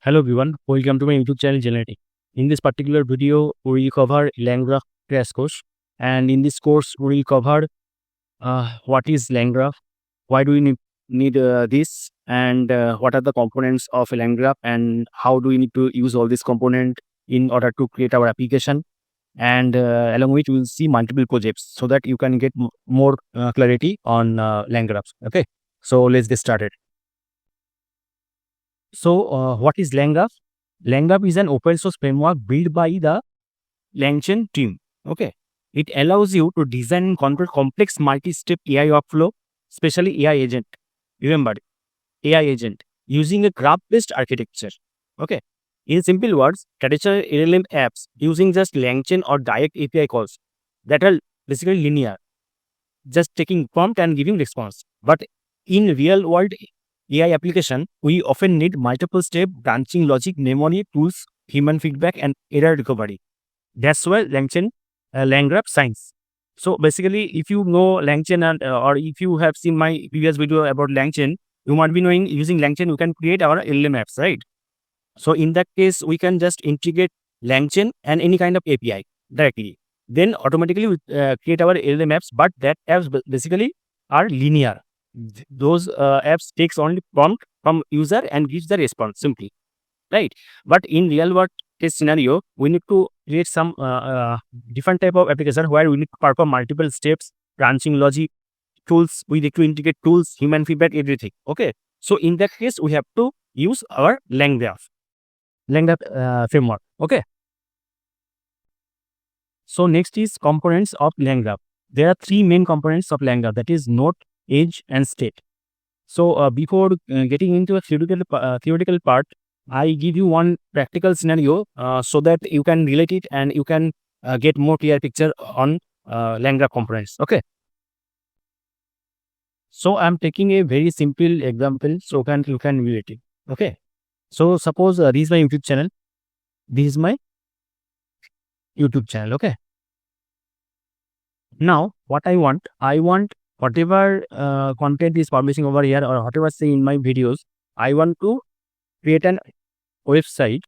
Hello everyone, welcome to my YouTube channel Generative. In this particular video, we will cover LangGraph Crash Course, and in this course, we will cover what is LangGraph, why do we need this, and what are the components of a LangGraph, and how do we need to use all these components in order to create our application. And along with, we will see multiple projects so that you can get more clarity on LangGraphs. Okay, so let's get started. So, what is LangGraph? LangGraph is an open source framework built by the LangChain team. Okay, it allows you to design and control complex multi-step AI workflow, especially AI agent. Remember, AI agent using a graph-based architecture. Okay, in simple words, traditional LLM apps using just LangChain or direct API calls that are basically linear, just taking prompt and giving response. But in real world AI application, we often need multiple step branching logic, memory, tools, human feedback, and error recovery. That's why LangChain, LangGraph shines. So basically, if you know LangChain or if you have seen my previous video about LangChain, you might be knowing using LangChain, we can create our LLM apps, right? So in that case, we can just integrate LangChain and any kind of API directly. Then automatically we create our LLM apps, but that apps basically are linear. Those apps takes only prompt from user and gives the response simply, right? But in real world case scenario, we need to create some different type of application where we need to perform multiple steps, branching logic, tools. We need to integrate tools, human feedback, everything. Okay, so in that case, we have to use our LangGraph framework. Okay. So next is components of LangGraph. There are three main components of LangGraph, that is node, edge, and state. So before getting into a theoretical part, I give you one practical scenario so that you can relate it and you can get more clear picture on LangGraph components. Okay. So I'm taking a very simple example so you can relate it. Okay. So suppose this is my YouTube channel. This is my YouTube channel. Okay. Now what I want whatever content is publishing over here or whatever say in my videos, I want to create an website,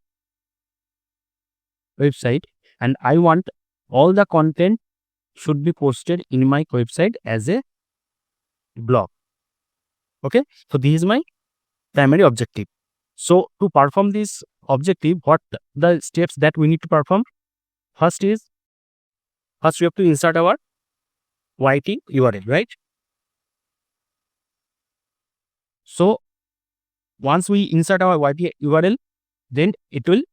and I want all the content should be posted in my website as a blog. Okay, so this is my primary objective. So to perform this objective, what the steps that we need to perform? First we have to insert our YT URL, right? So once we insert our YT URL, then it will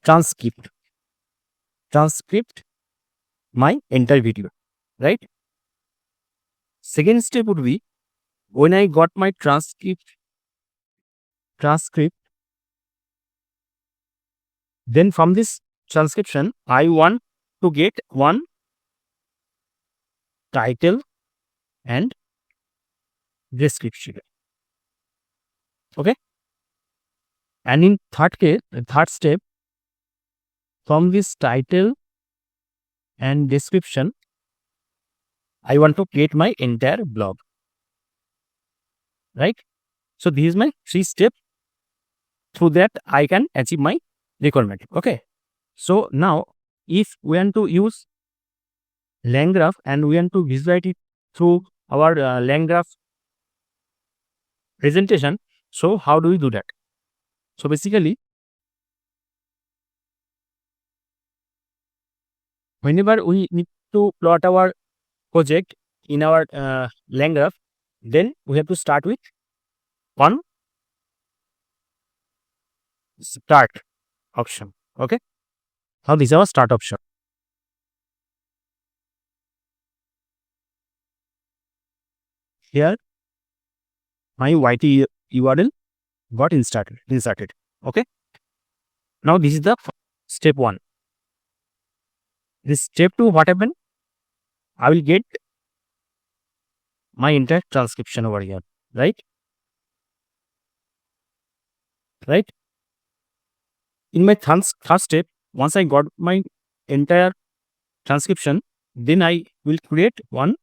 transcript my entire video, right? Second step would be, when I got my transcript, then from this transcription, I want to get one title and description. Okay. And in third step, from this title and description, I want to create my entire blog. Right? So this is my 3 step. Through that, I can achieve my requirement. Okay. So now, if we want to use LangGraph and we want to visualize it through our LangGraph presentation, so how do we do that? So basically, whenever we need to plot our project in our LangGraph, then we have to start with one start option. Okay, now this is our start option. Here my YT URL got inserted. Okay, now this is the step 1. This step 2, what happened? I will get my entire transcription over here, right? In my third step, once I got my entire transcription, then I will create one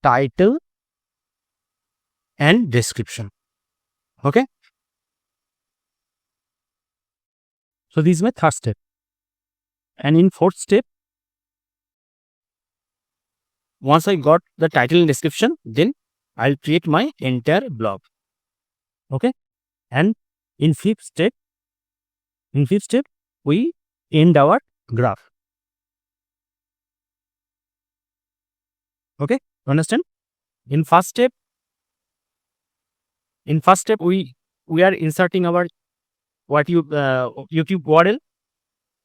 title and description. Okay. So this is my third step. And in fourth step, once I got the title and description, then I'll create my entire blog. Okay. And in fifth step, we end our graph. Okay. Understand? In first step, we are inserting our YouTube URL.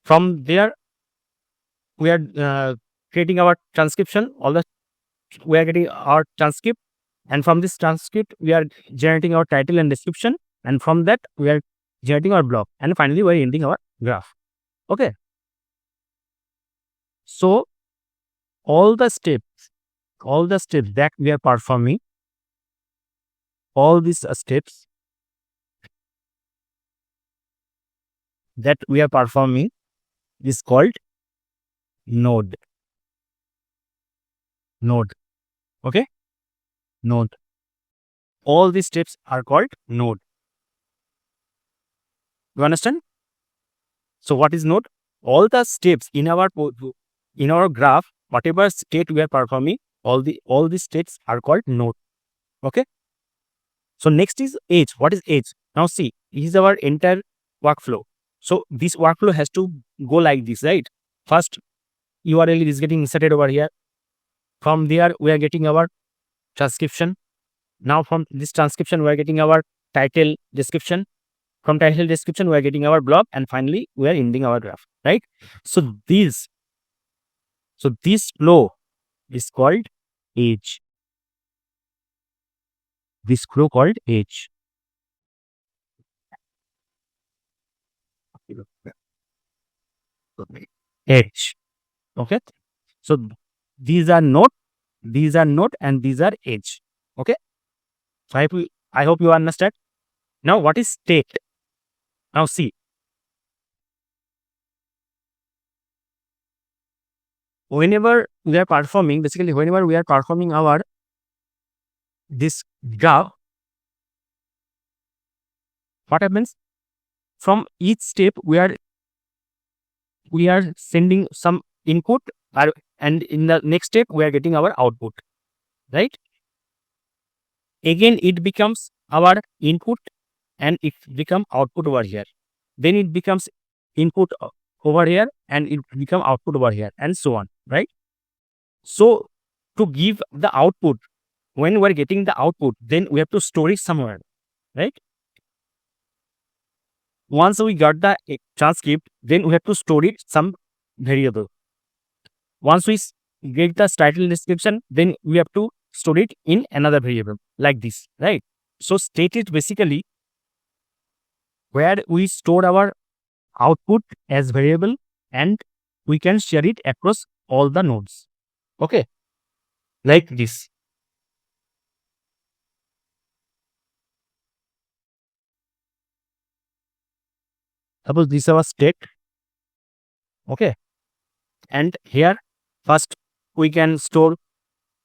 From there, we are creating our transcription. We are getting our transcript, and from this transcript, we are generating our title and description, and from that, we are generating our blog, and finally, we are ending our graph. Okay. So all the steps that we are performing, all these steps that we are performing is called node. Okay. Node. All these steps are called node. You understand? So what is node? All the steps in our graph, whatever state we are performing, all these states are called node. Okay. So next is edge. What is edge? Now see, this is our entire workflow. So this workflow has to go like this, right? First, URL is getting inserted over here. From there, we are getting our transcription. Now from this transcription, we are getting our title description. From title description, we are getting our blog, and finally, we are ending our graph, right? So this flow is called edge. This flow called edge. Edge. Okay. So these are node, and these are edge. Okay. So I hope you understand. Now what is state? Now see, whenever we are performing our this graph, what happens? From each step, we are sending some input, and in the next step, we are getting our output, right? Again, it becomes our input, and it becomes output over here. Then it becomes input over here, and it becomes output over here, and so on, right? So to give the output, when we're getting the output, then we have to store it somewhere, right? Once we got the transcript, then we have to store it some variable. Once we get the title description, then we have to store it in another variable like this, right? So state is basically where we store our output as variable, and we can share it across all the nodes. Okay, like this. Suppose this is our state. Okay, and here first we can store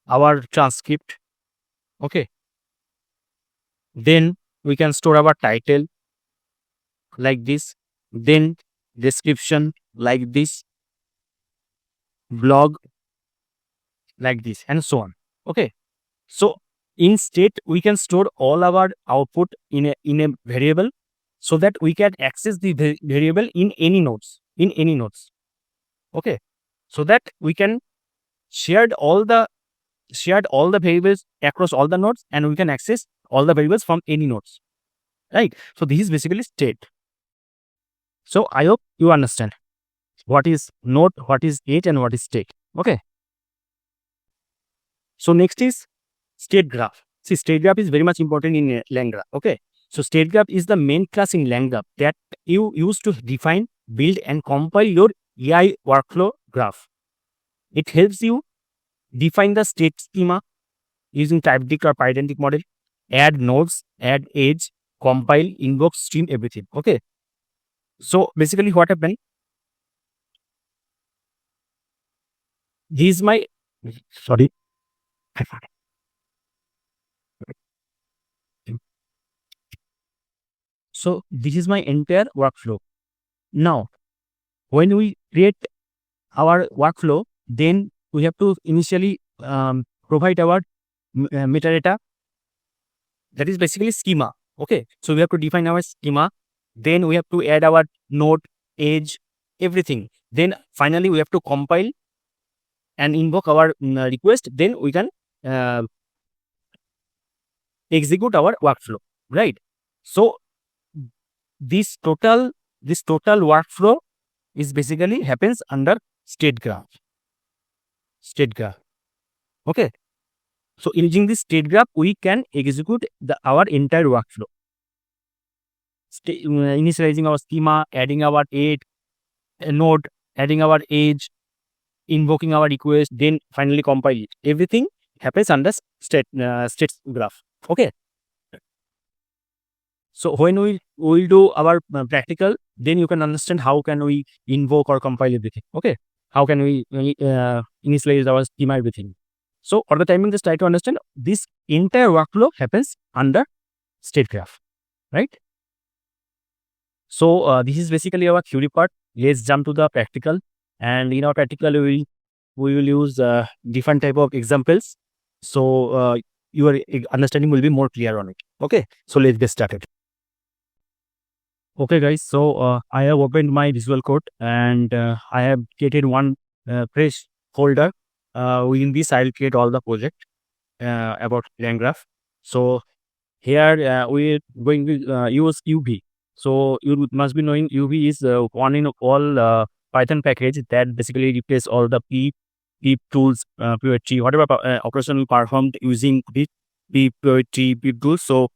our transcript. Okay, then we can store our title like this, then description like this, blog like this, and so on. Okay, so in state we can store all our output in a variable, so that we can access the variable in any nodes. Okay, so that we can shared all the variables across all the nodes, and we can access all the variables from any nodes, right? So this is basically state. So I hope you understand what is node, what is edge, and what is state. Okay. So next is state graph. See, state graph is very much important in LangGraph. Okay. So state graph is the main class in LangGraph that you use to define, build, and compile your AI workflow graph. It helps you define the state schema using typedict or pydantic model, add nodes, add edge, compile, invoke, stream, everything. Okay. So basically what happened, this is my, sorry. So this is my entire workflow. Now, when we create our workflow, then we have to initially provide our metadata. That is basically schema. Okay, so we have to define our schema. Then we have to add our node, edge, everything. Then finally we have to compile and invoke our request. Then we can uh, execute our workflow, right? So this total workflow is basically happens under state graph. Okay, so using this state graph we can execute our entire workflow, initializing our schema, adding our node, adding our edge, invoking our request, then finally compile it. Everything happens under state graph. Okay, so when we will do our practical, then you can understand how can we invoke or compile everything. Okay, how can we initialize our schema, everything. So for the timing, just try to understand this entire workflow happens under state graph, right? So this is basically our theory part. Let's jump to the practical, and in our practical we will use different type of examples, so your understanding will be more clear on it. Okay, so let's get started. Okay guys, so I have opened my Visual Code and I have created one fresh folder. Within this I'll create all the project about LangGraph. So here we're going to use UV. So you must be knowing UV is one in all Python package that basically replace all the pip tools, poetry, whatever operation we performed using pip poetry, pip tools. So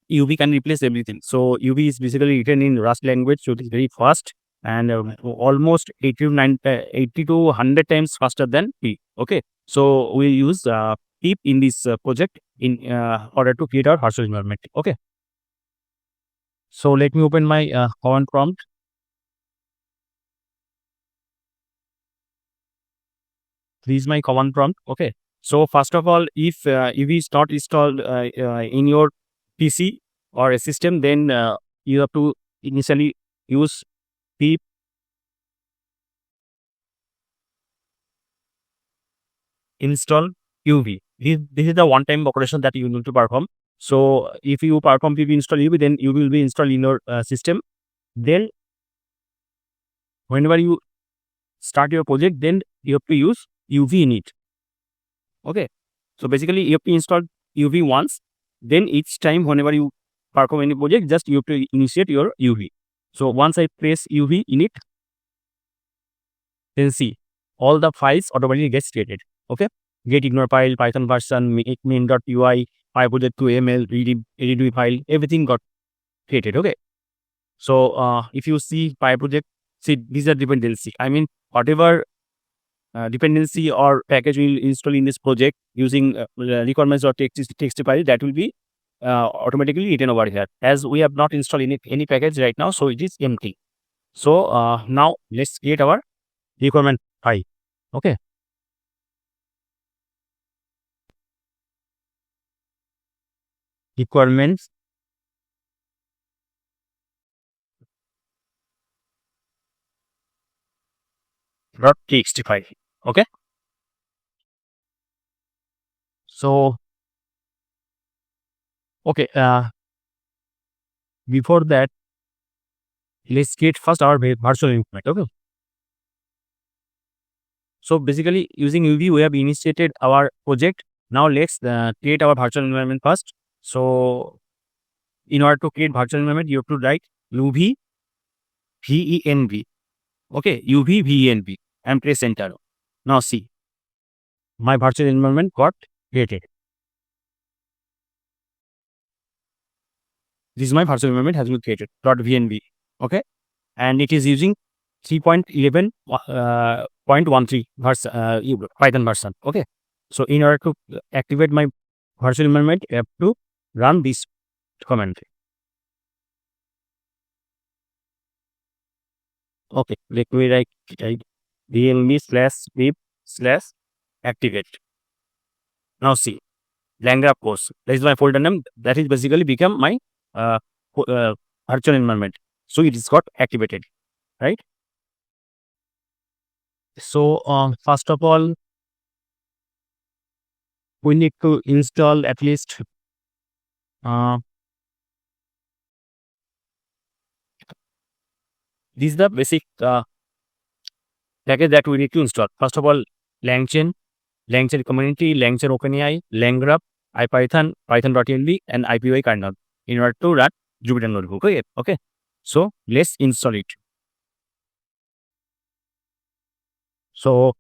UV can replace everything. So UV is basically written in Rust language, so it is very fast and almost 80 to 100 times faster than pip. Okay, so we use pip in this project in order to create our virtual environment. Okay, so let me open my command prompt. This is my command prompt. Okay, so first of all, if UV is not installed in your PC or a system, then you have to initially use pip install UV. This is the one-time operation that you need to perform. So if you perform pip install UV, then UV will be installed in your system. Then whenever you start your project, then you have to use UV in it. Okay, so basically you have to install UV once. Then each time whenever you perform any project, just you have to initiate your UV. So once I press UV in it, then see all the files automatically gets created. Okay, get ignore file, Python version, main.py, pyproject2ml, read file, everything got created. Okay, so if you see PyProject, see these are dependency. I mean whatever dependency or package we will install in this project using requirements or text file, that will be automatically written over here. As we have not installed any package right now, so it is empty. So now let's create our requirement file. Okay, requirements .txt file. Okay, so okay, before that, let's create first our virtual environment. Okay, so basically using UV we have initiated our project. Now let's create our virtual environment first. So in order to create virtual environment, you have to write UV VENV. Okay, UV VENV and press enter. Now see, my virtual environment got created. This is my virtual environment has been created .vnv. Okay, and it is using 3.11.13 Python version. Okay, so in order to activate my virtual environment, you have to run this command. Okay, let me write vnv/pip/activate. Now see, LangGraph Course. That is my folder name. That is basically become my virtual environment. So it is got activated, right? So first of all, we need to install at least uh, this is the basic package that we need to install. First of all, LangChain, LangChain community, LangChain OpenAI, LangGraph, IPython, Python.env, and IPY kernel in order to run Jupyter Notebook. Okay. So let's install it. So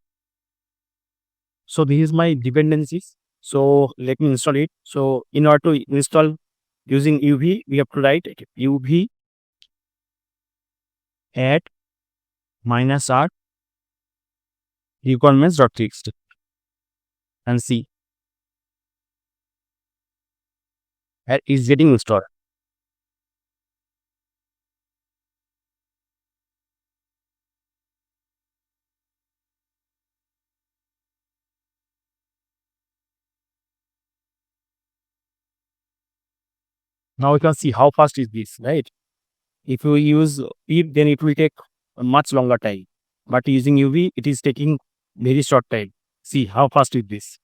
this is my dependencies. So let me install it. So in order to install using UV, we have to write UV add -r requirements.txt and see it is getting installed. Now you can see how fast is this, right? If you use it, then it will take a much longer time. But using UV, it is taking very short time. See how fast is this.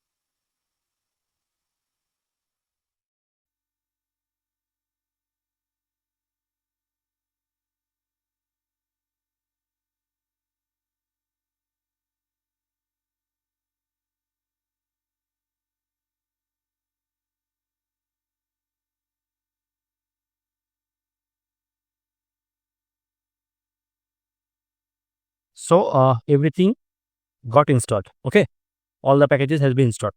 So everything got installed. Okay, all the packages has been installed.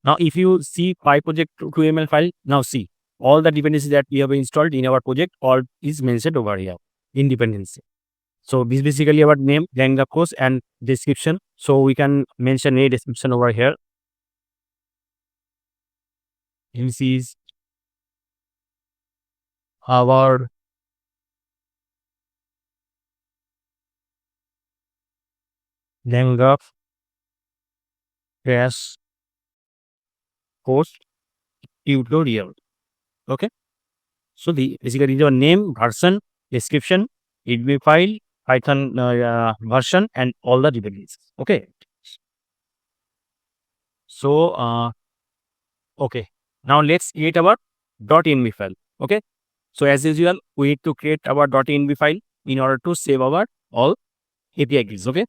Now, if you see PyProject 2.ml file, now see all the dependencies that we have installed in our project, all is mentioned over here in dependency. So this is basically our name, LangGraph Course, and description. So we can mention a description over here. This is our LangGraph Crash Course tutorial. Okay. So the basically your name, version, description, EDB file, Python version, and all the dependencies. Okay. So okay. Now let's create our .env file. Okay. So as usual, we need to create our .env file in order to save our all API keys. Okay.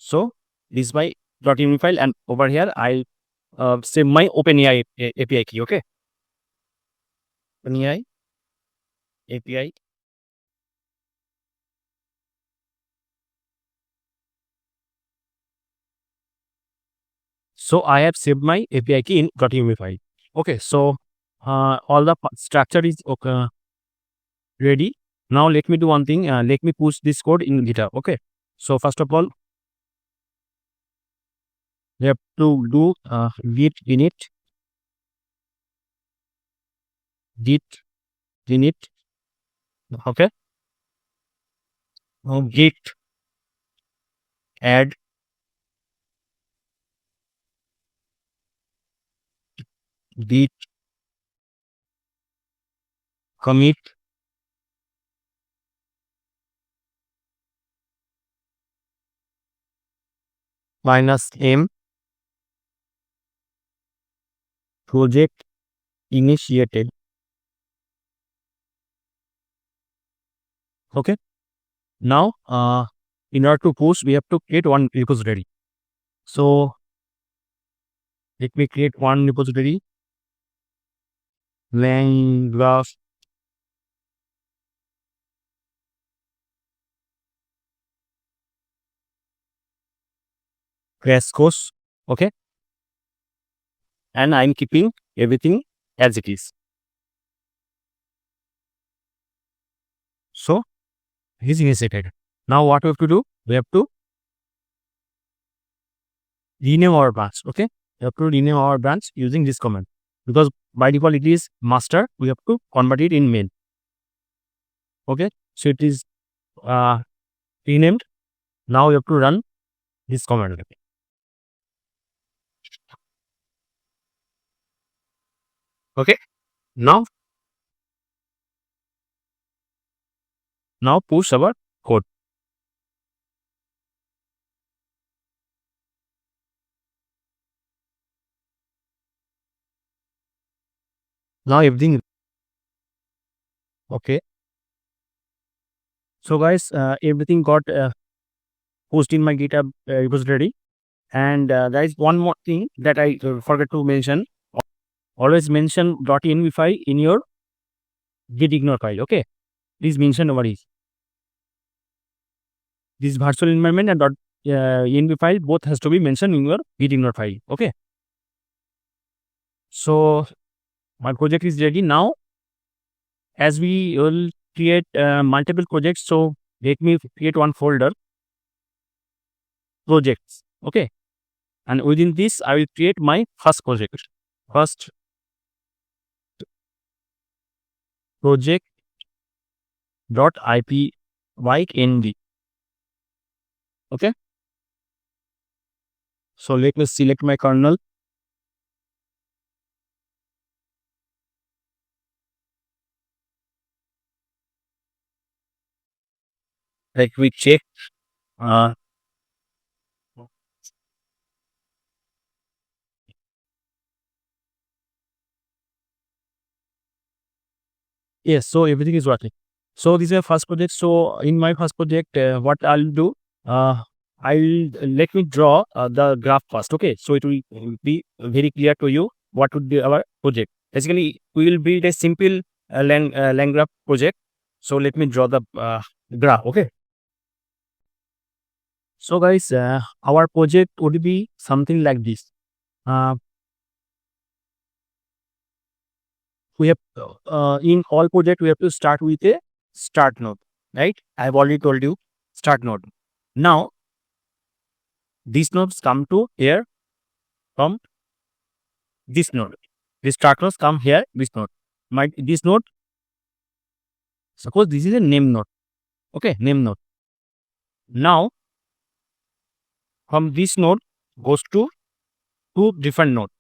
So this is my .env file, and over here I save my OpenAI API key. Okay. OpenAI API. So I have saved my API key in .env file. Okay. So all the structure is okay, ready. Now let me do one thing. Let me push this code in GitHub. Okay. So first of all, we have to do git init okay. Now git add git commit -m project initiated. Okay. Now in order to push, we have to create one repository. So let me create one repository, LangGraph Crash Course. Okay. And I'm keeping everything as it is. So is initiated. Now what we have to do? We have to rename our branch. Okay. We have to rename our branch using this command, because by default it is master. We have to convert it in main. Okay. So it is renamed. Now we have to run this command. Okay. Now Now push our code. Now everything okay. So guys, everything got pushed in my GitHub repository. And there is one more thing that I forgot to mention. Always mention .env file in your git ignore file. Okay, please mention what is this virtual environment and .env file both has to be mentioned in your git ignore file. Okay, so my project is ready now. As we will create multiple projects, so let me create one folder, projects. Okay, and within this I will create my first project. First project .ipynd. Okay, so let me select my kernel. Like we check yes, so everything is working. So this is my first project. So in my first project, what I'll do, I'll let me draw the graph first. Okay, so it will be very clear to you what would be our project. Basically, we will build a simple LangGraph project. So let me draw the graph. Okay. So guys, our project would be something like this. We have in all project we have to start with a start node, right? I've already told you start node. Now these nodes come to here from this node. These start nodes come here, this node. This node, suppose this is a name node. Okay, name node. Now from this node goes to two different nodes.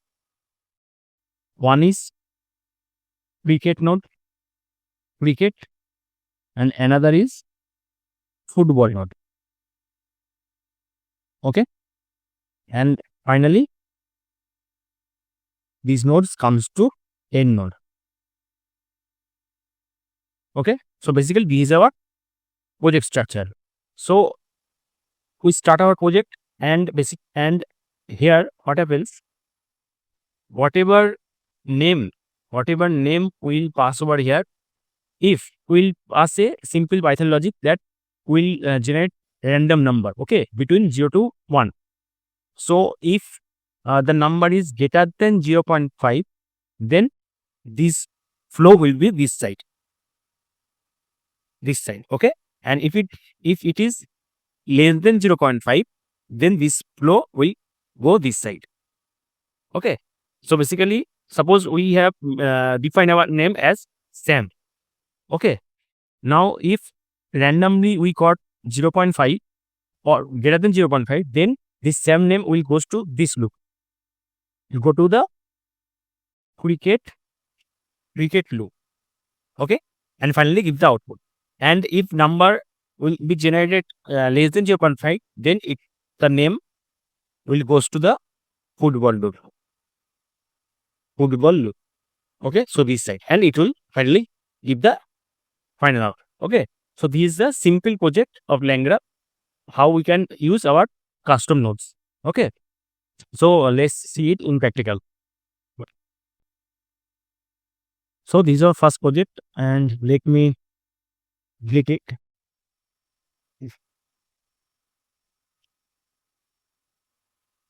One is cricket node, cricket, and another is football node. Okay, and finally these nodes comes to end node. Okay, so basically this is our project structure. So we start our project and here what happens, whatever name we'll pass over here, if we'll pass a simple Python logic that will generate random number, okay, between 0 to 1. So if the number is greater than 0.5, then this flow will be this side, okay, and if it is less than 0.5, then this flow will go this side. Okay, so basically suppose we have defined our name as Sam. Okay, now if randomly we got 0.5 or greater than 0.5, then this Sam name will goes to this loop. You go to the cricket loop. Okay, and finally give the output. And if number will be generated less than 0.5, then the name will goes to the football loop. Okay, so this side, and it will finally give the final out. Okay, so this is the simple project of LangGraph, how we can use our custom nodes. Okay, so let's see it in practical. So this is our first project, and let me click it.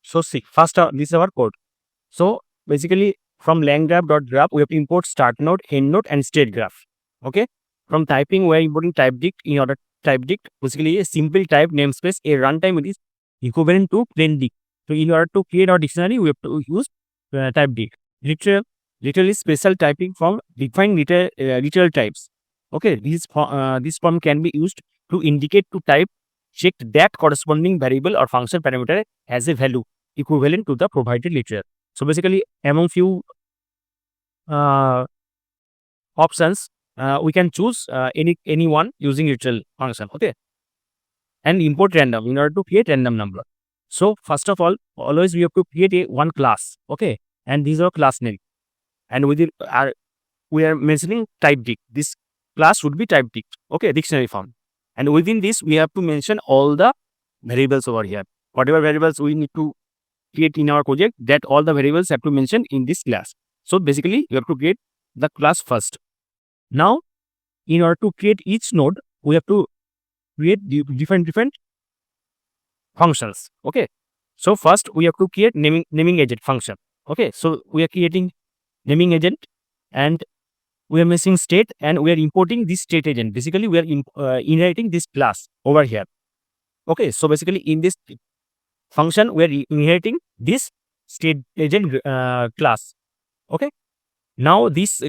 So see, first this is our code. So basically from langgraph.graph we have to import start node, end node, and state graph. Okay, from typing we are importing typedict. In order typedict, basically a simple type namespace, a runtime, it is equivalent to plaindict. So in order to create our dictionary, we have to use typedict. Literal is special typing from defined literal types. Okay, this form can be used to indicate to type checked that corresponding variable or function parameter has a value equivalent to the provided literal. So basically among few options, we can choose any one using literal function. Okay, and import random in order to create random number. So first of all, always we have to create one class. Okay, and these are class name, and within we are mentioning type dict. This class would be type dict. Okay, dictionary form, and within this we have to mention all the variables over here. Whatever variables we need to create in our project, that all the variables have to mention in this class. So basically, you have to create the class first. Now, in order to create each node, we have to create different functions. Okay, so first we have to create naming agent function. Okay, so we are creating naming agent, and we are missing state, and we are importing this state agent. Basically, we are inheriting this class over here. Okay, so basically in this function we are inheriting this state agent class. Okay, now this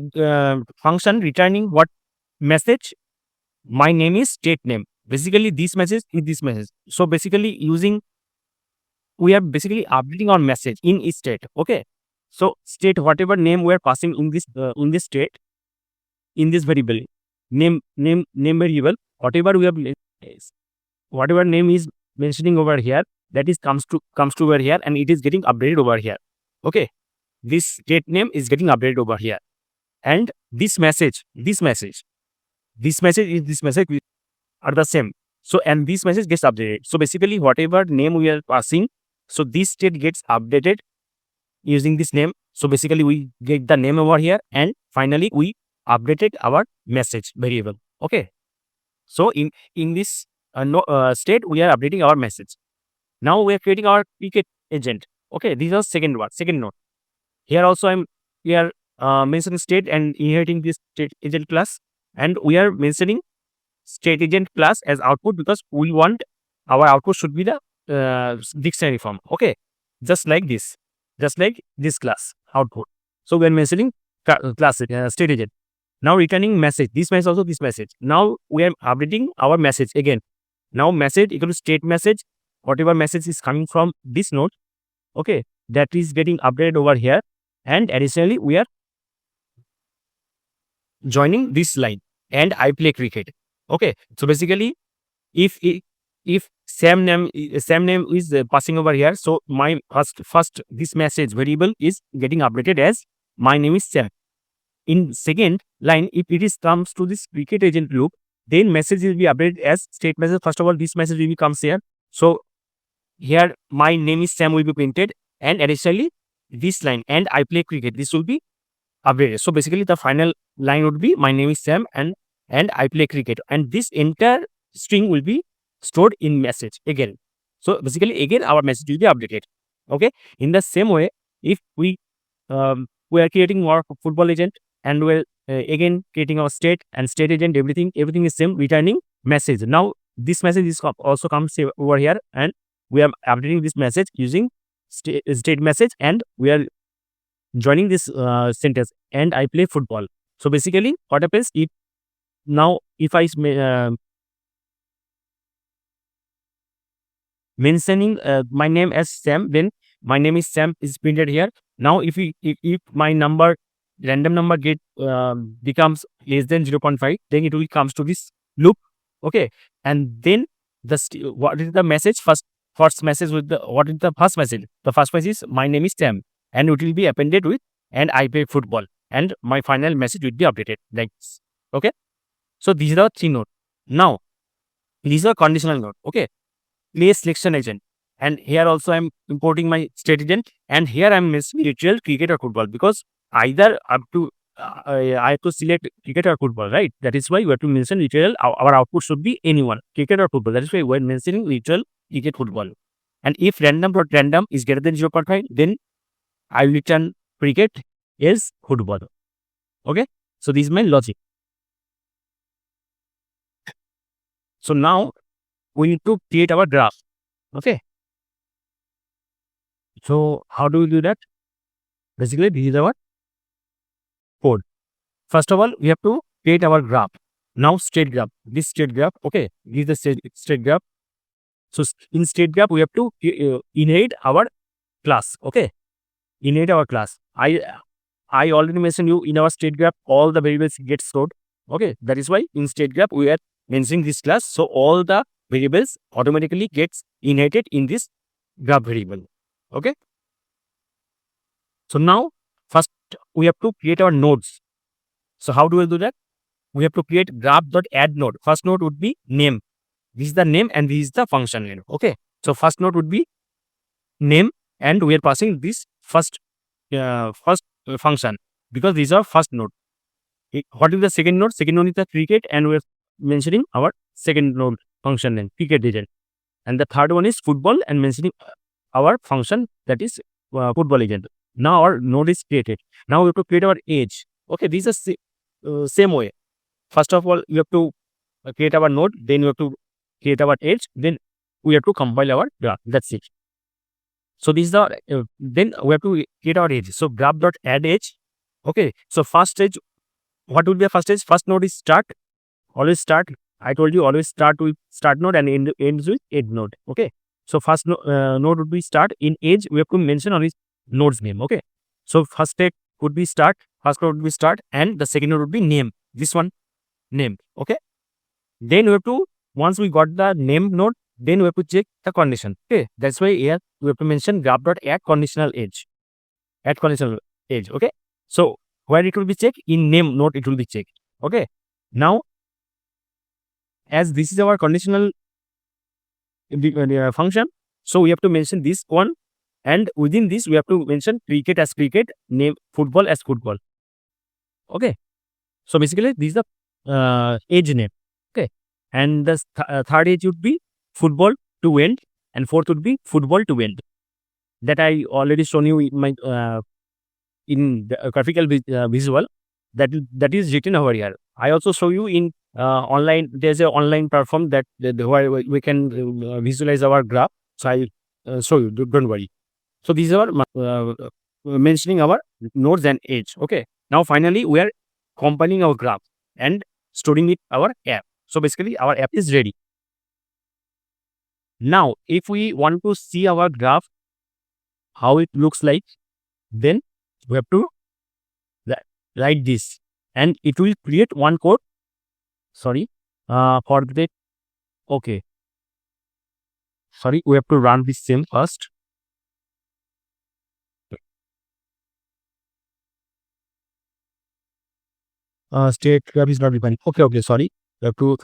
function returning what message? My name is state name. Basically this message is this message. So basically we are basically updating our message in each state. Okay, so state, whatever name we are passing in this state, in this variable name variable, whatever we have, whatever name is mentioning over here, that is comes to over here, and it is getting updated over here. Okay, this state name is getting updated over here, and this message are the same. So, and this message gets updated. So basically whatever name we are passing, so this state gets updated using this name. So basically we get the name over here, and finally we updated our message variable. Okay, so in this state we are updating our message. Now we are creating our cricket agent. Okay, these are second node. Here also we are mentioning state and inheriting this state agent class, and we are mentioning state agent class as output because we want our output should be the dictionary form. Okay, just like this class output. So we are mentioning class state agent. Now returning message. This message also this message. Now we are updating our message again. Now message equal to state message. Whatever message is coming from this node, okay, that is getting updated over here, and additionally we are joining this line, and I play cricket. Okay, so basically if same name is passing over here, so my first this message variable is getting updated as my name is Sam. In second line, if it is comes to this cricket agent loop, then message will be updated as state message. First of all, this message will be comes here. So here my name is Sam will be printed, and additionally this line, and I play cricket, this will be updated. So basically the final line would be my name is Sam and I play cricket, and this entire string will be stored in message again. So basically again our message will be updated. Okay, in the same way, if we are creating our football agent, and we're again creating our state and state agent, everything is same, returning message. Now this message is also comes over here, and we are updating this message using state message, and we are joining this sentence, and I play football. So basically what happens if I mentioning my name as Sam, then my name is Sam is printed here. Now if my random number get becomes less than 0.5, then it will comes to this loop. Okay, and then what is the message? First message with what is the first message? The first message is my name is Sam, and it will be appended with and I play football, and my final message will be updated like this. Okay, so these are 3 nodes. Now these are conditional node. Okay, place selection agent, and here also I'm importing my state agent, and here I'm missing literal cricket or football, because either up to I have to select cricket or football, right? That is why we have to mention literal. Our output should be anyone, cricket or football. That is why we're mentioning literal cricket, football. And if random is greater than 0.5, then I will return cricket is football. Okay, so this is my logic. So now we need to create our graph. Okay, so how do we do that? Basically this is our code. First of all, we have to create our graph. Now state graph, this state graph. Okay, this is the state graph. So in state graph we have to inherit our class. Okay, inherit our class. I already mentioned you, in our state graph all the variables get stored. Okay, that is why in state graph we are mentioning this class. So all the variables automatically gets inherited in this graph variable. Okay. So now first we have to create our nodes. So how do we do that? We have to create graph.add node. First node would be name. This is the name and this is the function name. Okay. So first node would be name and we are passing this first function because these are first node. What is the second node? Second node is the cricket and we are mentioning our second node function name, cricket agent. And the third one is football and mentioning our function that is football agent. Now our node is created. Now we have to create our edge. Okay, these are same way. First of all, we have to create our node, then we have to create our edge, then we have to compile our graph. That's it. So this is the then we have to create our edge. So graph.add edge. Okay. So first edge, what will be a first edge? First node is start. Always start. I told you always start with start node and ends with end node. Okay. So first node would be start. In edge, we have to mention on its node's name. Okay. So first step would be start. First node would be start, and the second node would be name. This one, name. Okay. Then we have to, once we got the name node, then we have to check the condition. Okay. That's why here we have to mention graph.add conditional edge. Add conditional edge. Okay. So where it will be checked? In name node it will be checked. Okay. Now, as this is our conditional function, so we have to mention this one, and within this we have to mention cricket as cricket, name football as football. Okay. So basically this is the edge name. Okay. And the third edge would be football to end, and fourth would be football to end. That I already shown you in my in the graphical visual that is written over here. I also show you in online. There's an online platform that where we can visualize our graph. So I show you. Don't worry. So these are mentioning our nodes and edge. Okay. Now finally we are compiling our graph and storing it our app. So basically our app is ready. Now if we want to see our graph, how it looks like, then we have to write this and it will create one code. Sorry, for that. Okay. Sorry, we have to run this same first. State graph is not defined. Okay, sorry. We have to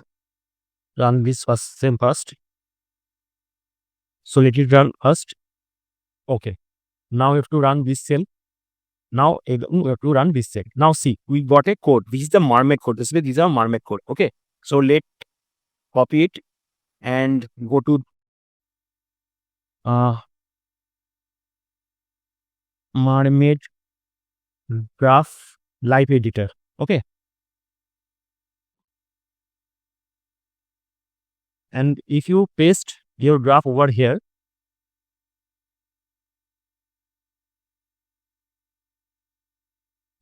run this same first. So let it run first. Okay. Now we have to run this same. Now we have to run this same. Now see, we got a code. This is the marmet code. These are marmet code. Okay. So let copy it and go to marmet graph live editor. Okay. And if you paste your graph over here,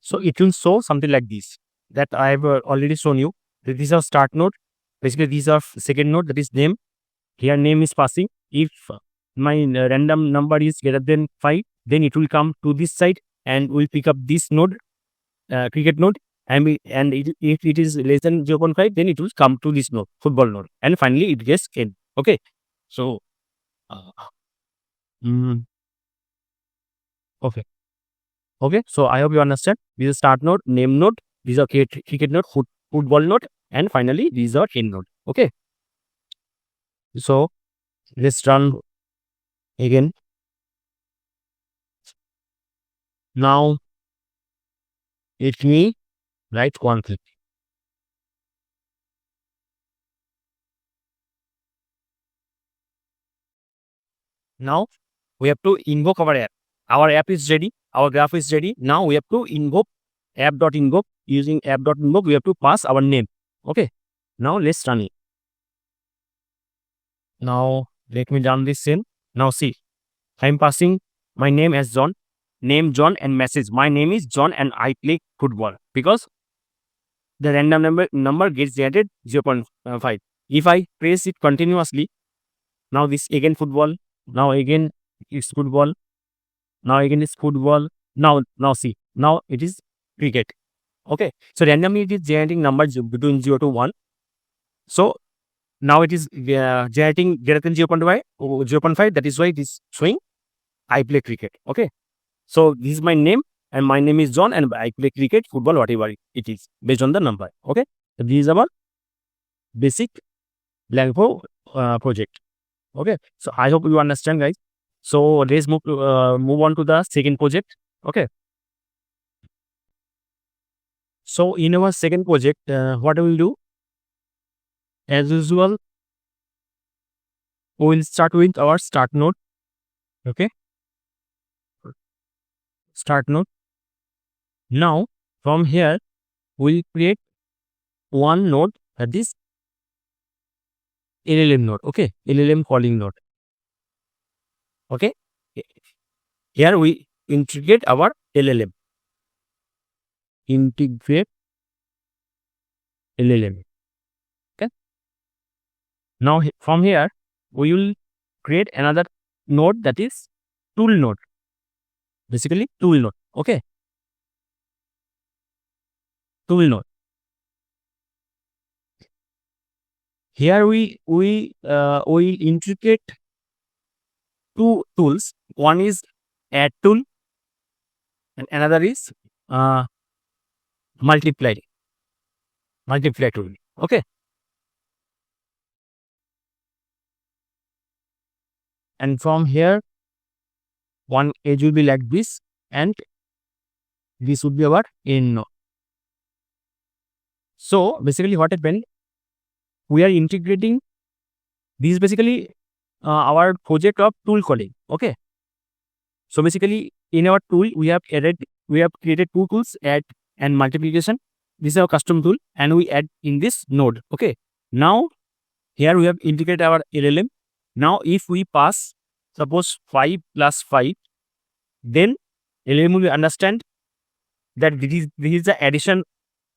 so it will show something like this that I have already shown you. These are start node. Basically, these are second node, that is name. Here name is passing. If my random number is greater than 5, then it will come to this side and will pick up this node, cricket node. And if it is less than 0.5, then it will come to this node, football node. And finally, it gets n. Okay. So, okay. Okay. So, I hope you understand. This is start node, name node. These are cricket node, football node. And finally, these are n node. Okay. So, let's run again. Now, it me write one thing. Now we have to invoke our app. Our app is ready. Our graph is ready. Now we have to invoke app.invoke. Using app.invoke, we have to pass our name. Okay. Now let's run it. Now let me run this in. Now see, I'm passing my name as John, name John, and message. My name is John and I play football because the random number gets generated 0.5. If I press it continuously, now this again football, now again it's football, now again it's football. Now see, now it is cricket. Okay, so randomly it is generating numbers between 0 to 1. So now it is generating greater than 0.5, that is why it is showing I play cricket. Okay, so this is my name and my name is John and I play cricket, football, whatever it is based on the number. Okay, so this is our basic LangGraph project. Okay, so I hope you understand, guys. So let's move on to the second project. Okay, so in our second project, what we will do, as usual, we will start with our start node. Okay, start node. Now from here we will create one node, that is LLM node. Okay, LLM calling node. Okay, here we integrate our LLM. Integrate LLM. Okay, now from here we will create another node, that is tool node. Basically tool node. Okay, tool node. Here we integrate two tools. One is add tool and another is multiply tool. Okay, and from here one edge will be like this and this would be our end node. So basically what happened, we are integrating this, basically our project of tool calling. Okay, so basically in our tool we have created two tools, add and multiplication. This is our custom tool and we add in this node. Okay, now here we have integrated our LLM. Now if we pass suppose 5 plus 5, then LLM will understand that this is the addition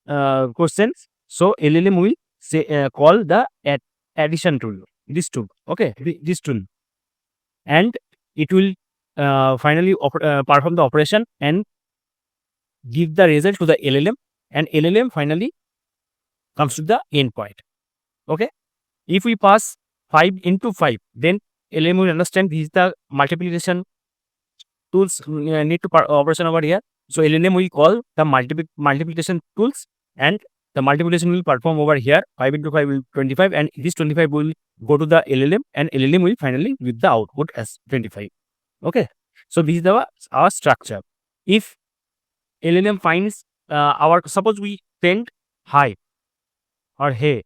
question. So LLM will say call the addition tool, this tool. Okay, this tool, and it will finally perform the operation and give the result to the LLM, and LLM finally comes to the endpoint. Okay, if we pass 5 into 5, then LLM will understand this is the multiplication tools need to operation over here. So LLM will call the multiplication tools and the multiplication will perform over here. 5 into 5 will 25 and this 25 will go to the LLM and LLM will finally give the output as 25. Okay, so this is our structure. If LLM finds suppose we send hi or hey,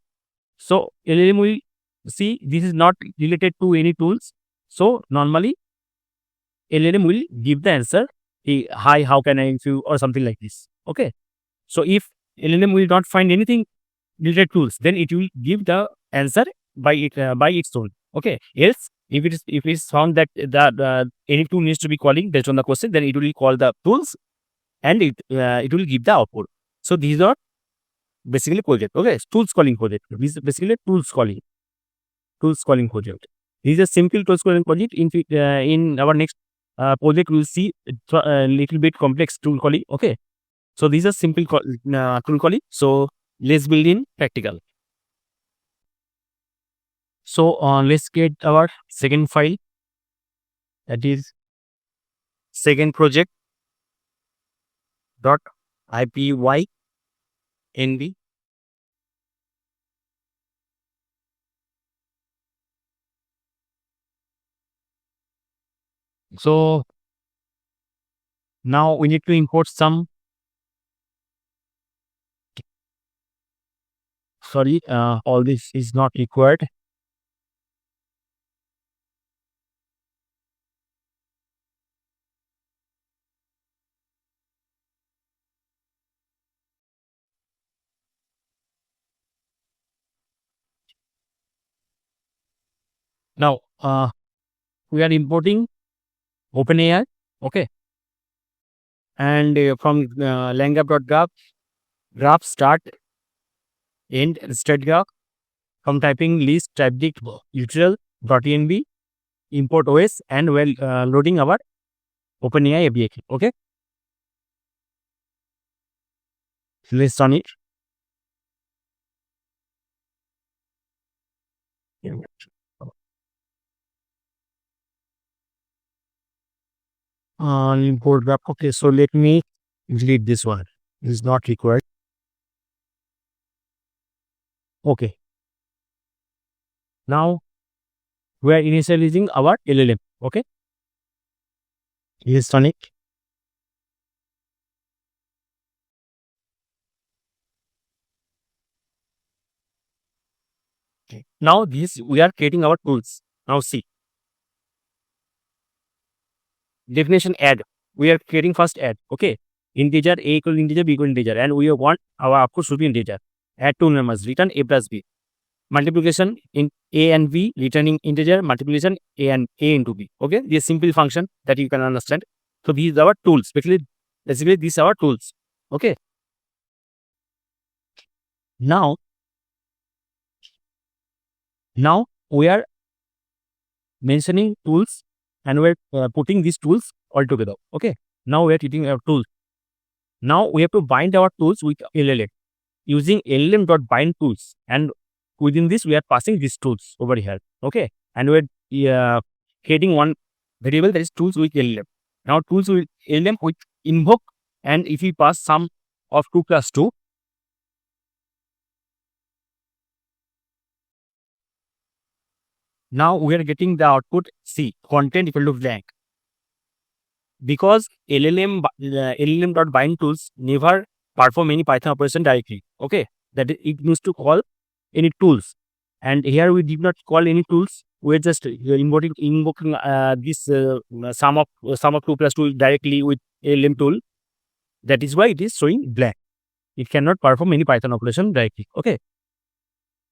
so LLM will see this is not related to any tools. So normally LLM will give the answer, hi, how can I help you, or something like this. Okay, so if LLM will not find anything related tools, then it will give the answer by its own. Okay, else if it is found that any tool needs to be calling based on the question, then it will call the tools and it will give the output. So these are basically project. Okay, tools calling project. This is basically tools calling project. This is a simple tools calling project. In our next project, we will see a little bit complex tool calling. Okay, so these are simple tool calling. So let's build in practical. So let's get our second file, that is second project dot ipynb. So now we need to import some, sorry, all this is not required. Now we are importing OpenAI. Okay, and from LangGraph start end state graph. From typing list type dict util.env import OS and while loading our OpenAI API. Okay, Let's run it. Import graph. Okay, so let me delete this one. It is not required. Okay. Now we are initializing our LLM. Okay. Let's run it. Okay. Now this we are creating our tools. Now see definition add. We are creating first add. Okay. Integer a equal integer b equal integer, and we want our output should be integer. Add two numbers. Return a plus b. Multiplication in a and b, returning integer. Multiplication a and a into b. Okay. This simple function that you can understand. So these are our tools. Basically these are our tools. Okay. Now we are mentioning tools and we're putting these tools all together. Okay. Now we are treating our tools. Now we have to bind our tools with LLM using LLM.bind tools, and within this we are passing these tools over here. Okay. And we're creating one variable that is tools with LLM. Now tools with LLM with invoke, and if we pass sum of 2 plus 2, now we are getting the output C, content equal to blank. Because LLM.bind tools never perform any Python operation directly. Okay, that it needs to call any tools, and here we did not call any tools. We're just invoking this sum of 2 plus 2 directly with LLM tool. That is why it is showing blank. It cannot perform any Python operation directly. Okay,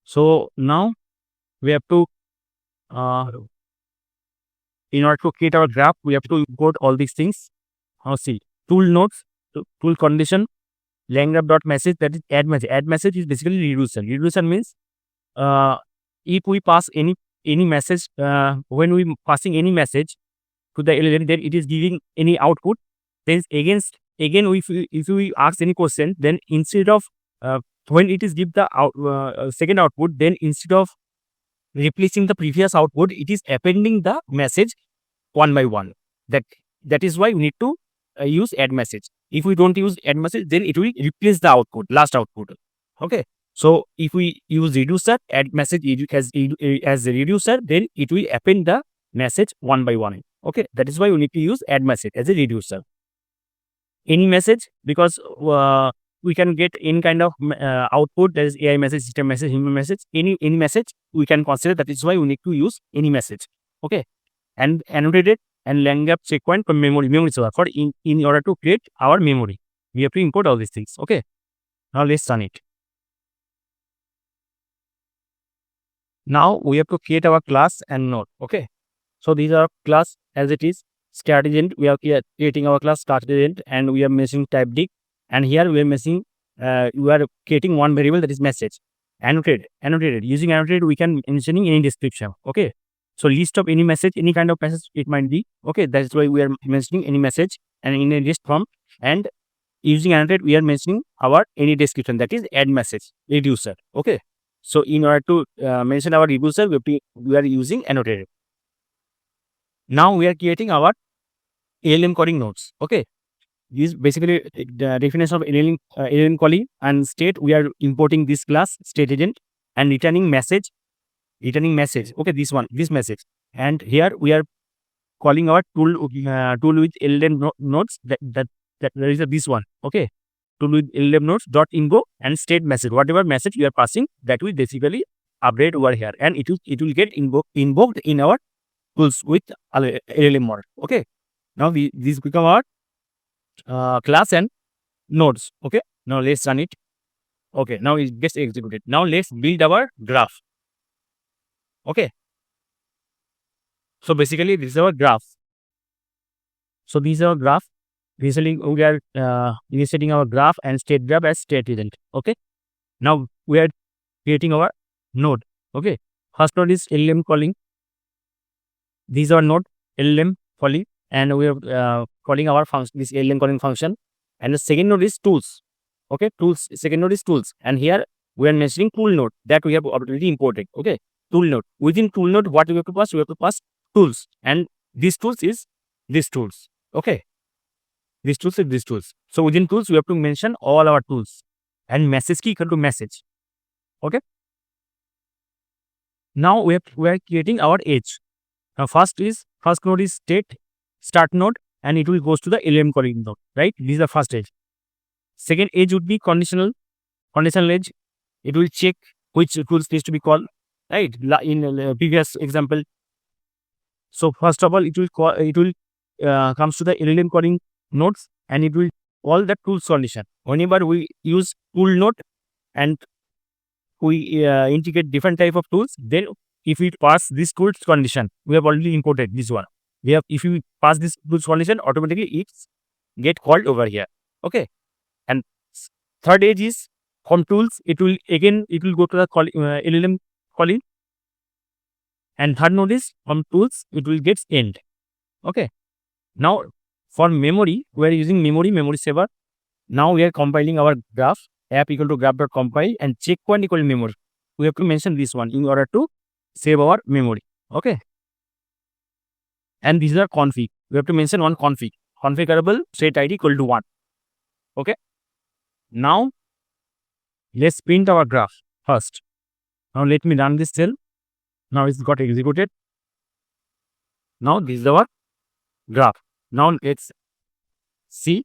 so now we have to in order to create our graph, we have to import all these things. Now see, tool nodes, tool condition, LangGraph.message, that is add message. Add message is basically reducer. Reducer means if we pass any message, when we passing any message to the LLM, then it is giving any output. Then again, if we ask any question, then instead of when it is give the second output, then instead of replacing the previous output, it is appending the message one by one. That is why we need to use add message. If we don't use add message, then it will replace the output, last output. Okay. So if we use reducer, add message as a reducer, then it will append the message one by one. Okay. That is why we need to use add message as a reducer. Any message, because we can get any kind of output, that is AI message, system message, human message, any message we can consider. That is why we need to use any message. Okay. And annotated and LangGraph checkpoint from memory server for in order to create our memory. We have to import all these things. Okay. Now let's run it. Now we have to create our class and node. Okay. So these are class as it is. Start agent, we are creating our class start agent, and we are mentioning type dict. And here we are mentioning, we are creating one variable that is message. Annotated. Using annotated, we can mentioning any description. Okay. So list of any message, any kind of message it might be. Okay. That is why we are mentioning any message and in a list form. And using annotated, we are mentioning our any description, that is add message, reducer. Okay. So in order to mention our reducer, we are using annotated. Now we are creating our LLM calling nodes. Okay. This is basically the definition of LLM calling, and state. We are importing this class state agent and returning message. Okay, this message. And here we are calling our tool with LLM nodes. That is this one. Okay, tool with LLM nodes dot invoke and state message. Whatever message you are passing, that will basically update over here, and it will get invoked in our tools with LLM model. Okay, now these become our class and nodes. Okay, now let's run it. Okay, now it gets executed. Now let's build our graph. Okay, so basically this is our graph. So these are our graph. Basically we are initiating our graph and state graph as state agent. Okay, now we are creating our node. Okay, first node is LLM calling. These are node LLM calling, and we are calling our function, this LLM calling function. And the second node is tools. Okay, tools, second node is tools. And here we are mentioning tool node that we have already imported. Okay, tool node. Within tool node, what we have to pass? We have to pass tools. And these tools is these tools. Okay, these tools is these tools. So within tools, we have to mention all our tools. And message key equal to message. Okay. Now we are creating our edge. Now first node is start node, and it will goes to the LM calling node, right? This is the first edge. Second edge would be conditional edge. It will check which tools needs to be called, right? In previous example. So first of all, it will comes to the LLM calling nodes, and it will call the tools condition. Whenever we use tool node and we integrate different type of tools, then if we pass this tools condition, we have already imported this one. If we pass this tools condition, automatically it's get called over here. Okay. And third edge is from tools. It will go to the LLM calling. And third node is from tools. It will get end. Okay. Now for memory, we are using memory saver. Now we are compiling our graph. App equal to graph.compile and checkpoint equal to memory. We have to mention this one in order to save our memory. Okay. And these are config. We have to mention one config. Configurable set ID equal to 1. Okay. Now let's print our graph first. Now let me run this cell. Now it's got executed. Now this is our graph. Now let's see.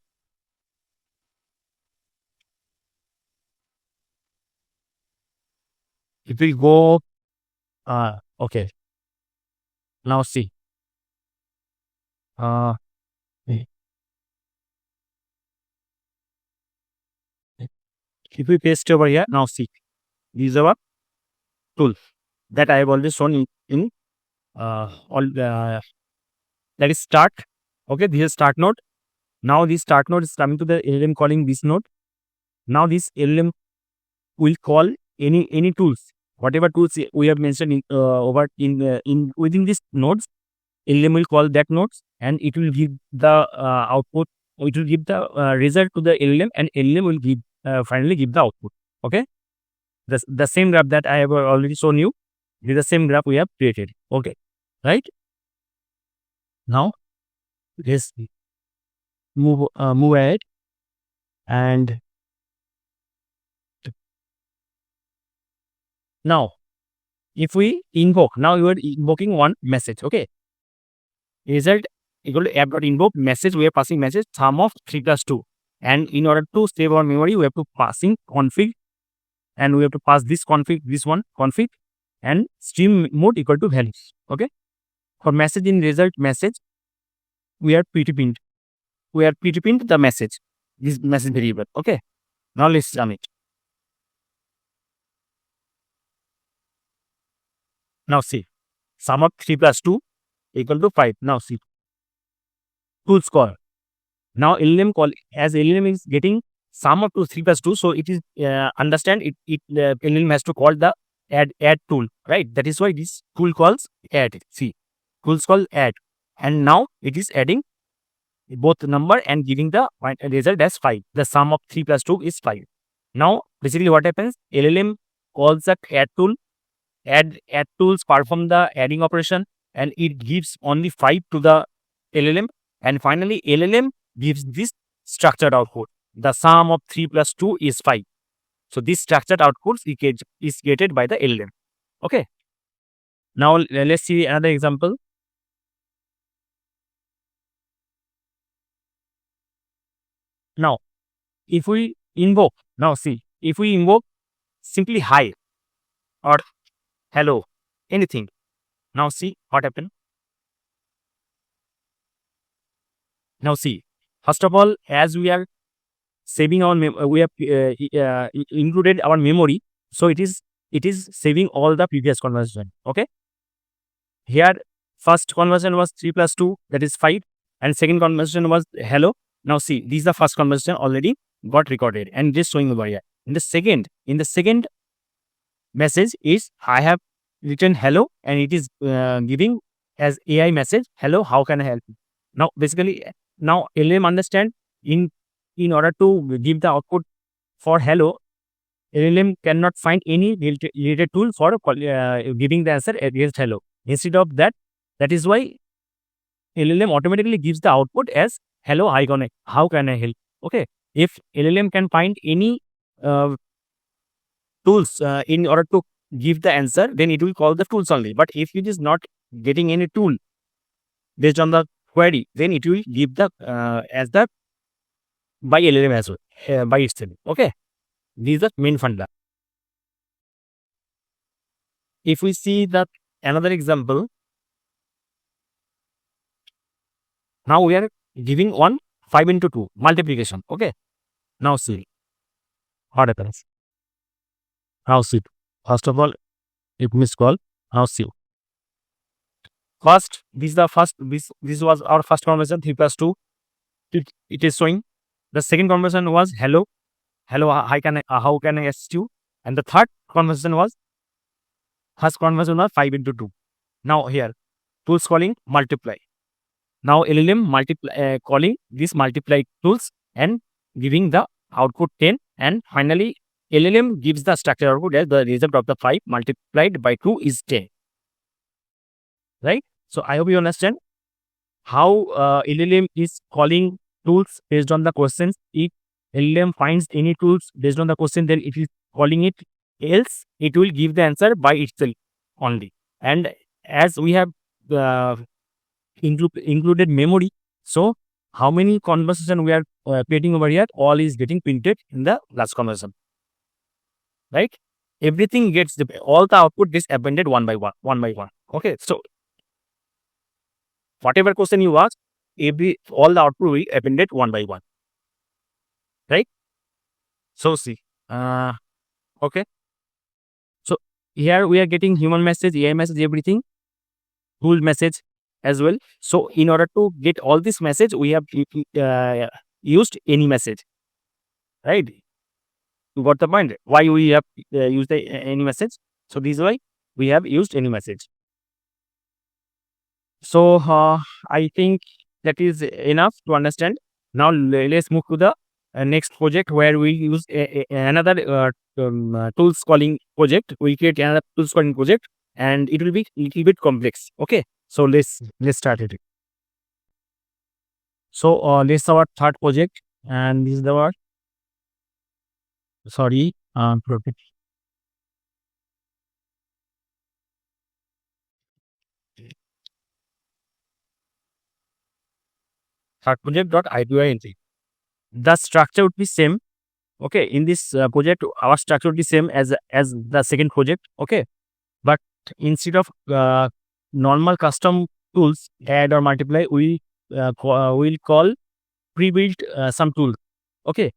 It will go, okay. Now see. If we paste over here, now see. This is our tool that I have already shown in all that is start. Okay, this is start node. Now this start node is coming to the LLM calling this node. Now this LLM will call any tools, whatever tools we have mentioned within these nodes. LLM will call that nodes, and it will give the output. It will give the result to the LLM, and LLM will give finally give the output. Okay, the same graph that I have already shown you. This is the same graph we have created. Okay, right? Now let's move ahead, and now if we invoke, now you are invoking one message. Okay, result equal to app.invoke message. We are passing message sum of 3 plus 2, and in order to save our memory, we have to passing config, and we have to pass this config, this one config, and stream mode equal to values. Okay, for message in result message, we are preprint. We are preprint the message, this message variable. Okay, now let's run it. Now see, sum of 3 plus 2 equal to 5. Now see, tools call. Now LLM call, as LLM is getting sum of 3 plus 2, so it is understand it LLM has to call the add tool, right? That is why this tool calls add. See, tools call add, and now it is adding both number and giving the result as 5. The sum of 3 plus 2 is 5. Now basically what happens, LLM calls the add tool, add tools perform the adding operation, and it gives only 5 to the LLM, and finally LLM gives this structured output. The sum of 3 plus 2 is 5. So this structured output is created by the LLM. Okay. Now let's see another example. Now if we invoke, now see, if we invoke simply hi or hello, anything. Now see what happened. Now see, first of all, as we are saving our we have included our memory, so it is saving all the previous conversation. Okay, here first conversation was 3 plus 2, that is 5, and second conversation was hello. Now see, this is the first conversation already got recorded and just showing over here. In the second message is I have written hello, and it is giving as AI message, hello, how can I help you? Now basically, now LLM understand in order to give the output for hello, LLM cannot find any related tool for giving the answer against hello. Instead of that, that is why LLM automatically gives the output as hello, how can I help? Okay. If LLM can find any uh, tools in order to give the answer, then it will call the tools only. But if it is not getting any tool based on the query, then it will give the as the by LLM as well, by itself. Okay. These are main funda. If we see that another example, now we are giving one 5 into 2 multiplication. Okay. Now see what happens. Now see. First of all, if miss call, now see. First, this was our first conversation, 3 plus 2. It is showing. The second conversation was hello, how can I assist you? And the third conversation was, first conversation was 5 into 2. Now here, tools calling multiply. Now LLM calling these multiply tools and giving the output 10, and finally LLM gives the structure output as the result of the 5 multiplied by 2 is 10. Right? So I hope you understand how LLM is calling tools based on the questions. If LLM finds any tools based on the question, then it is calling it, else it will give the answer by itself only. And as we have included memory, so how many conversation we are creating over here, all is getting printed in the last conversation. Right? Everything gets, all the output gets appended one by one. Okay, so whatever question you ask, all the output will be appended one by one. Right? So see, okay. So here we are getting human message, AI message, everything, tool message as well. So in order to get all this message, we have used any message. Right? You got the point? Why we have used any message? So this is why we have used any message. So I think that is enough to understand. Now let's move to the next project where we use another tools calling project. We create another tools calling project, and it will be a little bit complex. Okay, so let's start it. So this is our third project, and this is our project. Third project.IPY. The structure would be same. Okay, in this project, our structure would be same as the second project. Okay, but instead of normal custom tools, add or multiply, we will call pre-built some tools. Okay,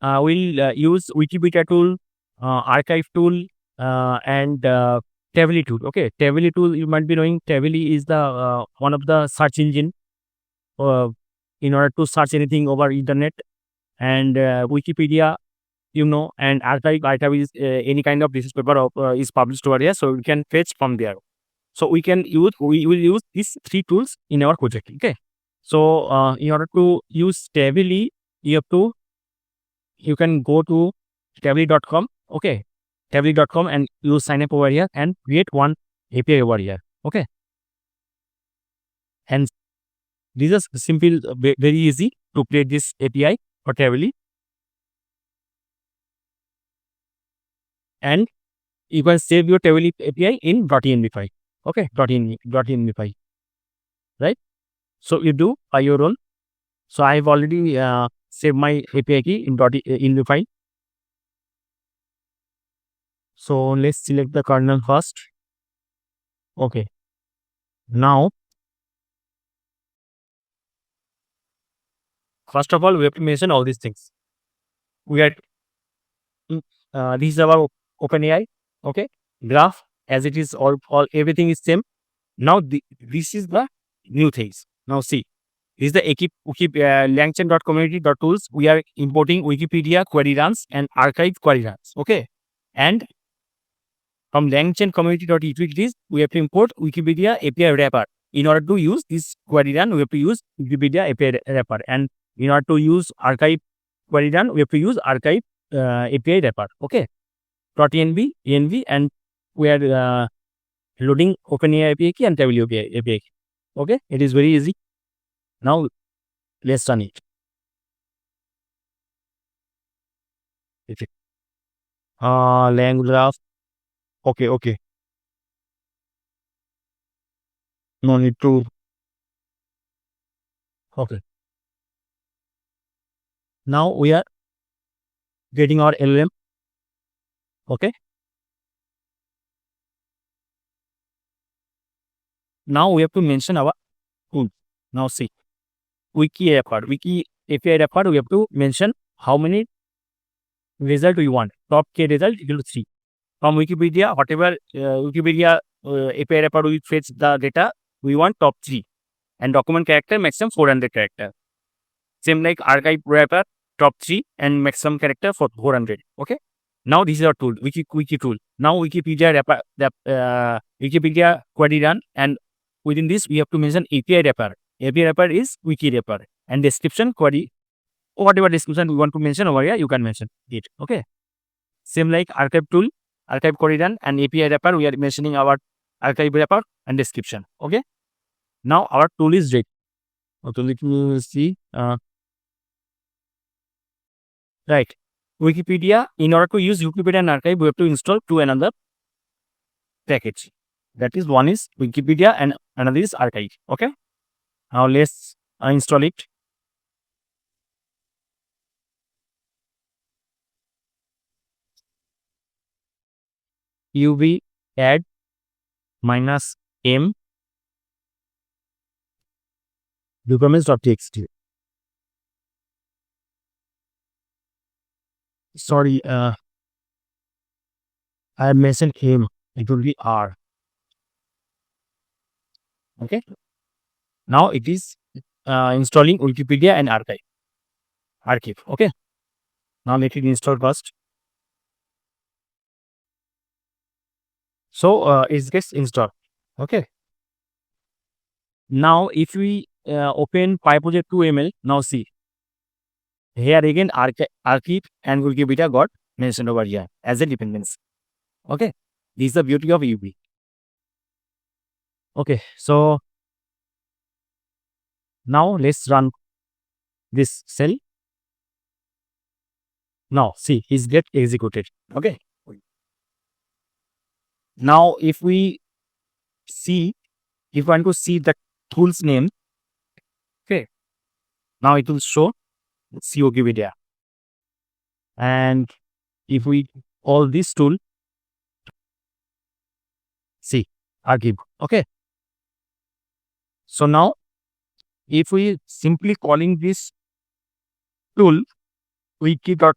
we'll use Wikipedia tool, archive tool, and Tavily tool. Okay, Tavily tool, you might be knowing. Tavily is the one of the search engine in order to search anything over internet, and Wikipedia, and archive is any kind of research paper is published over here, so we can fetch from there. So we will use these three tools in our project. Okay, so in order to use Tavily, you can go to tavily.com. Okay, tavily.com, and you sign up over here and create one API over here. Okay, and this is simple, very easy to create this API for Tavily, and you can save your Tavily API in .env file. Okay, .env file, right? So you do by your own. So I have already saved my API key in .env file. So let's select the kernel first. Okay, now first of all, we have to mention all these things. We are this is our OpenAI. Okay, graph as it is, all everything is same. Now this is the new things. Now see, this is the LangChain.community.tools. We are importing Wikipedia query runs and archive query runs. Okay, and from LangChain community.utilities, we have to import Wikipedia API wrapper. In order to use this query run, we have to use Wikipedia API wrapper, and in order to use archive query run, we have to use archive API wrapper. Okay, .env, and we are loading OpenAI API key and Table API key. Okay, it is very easy. Now let's run it. LangGraph. Okay. No need to. Okay. Now we are getting our LLM. Okay. Now we have to mention our tool. Now see, wiki API wrapper. We have to mention how many result we want. Top K result equal to 3. From Wikipedia, whatever Wikipedia API wrapper we fetch the data, we want top 3. And document character maximum 400 character. Same like archive wrapper, top 3 and maximum character for 400. Okay. Now this is our tool, wiki tool. Now Wikipedia wrapper, Wikipedia query run, and within this we have to mention API wrapper. API wrapper is wiki wrapper, and description query, whatever description we want to mention over here, you can mention it. Okay. Same like archive tool, archive query run, and API wrapper, we are mentioning our archive wrapper and description. Okay. Now our tool is ready. Okay, let me see. Right. Wikipedia, in order to use Wikipedia and archive, we have to install two another package. That is, one is Wikipedia and another is archive. Okay. Now let's install it. UV add -m documents.txt. Sorry, I have mentioned m. It will be r. Okay. Now it is installing Wikipedia and archive. Okay. Now let it install first. So it gets installed. Okay. Now if we open PyProject 2ML, now see. Here again archive and Wikipedia got mentioned over here as a dependency. Okay. This is the beauty of UV. Okay. So now let's run this cell. Now see, it's get executed. Okay. Now if we see, if we want to see the tool's name, okay, now it will show Wikipedia. And if we call this tool, see, archive. Okay. So now if we simply calling this tool wiki dot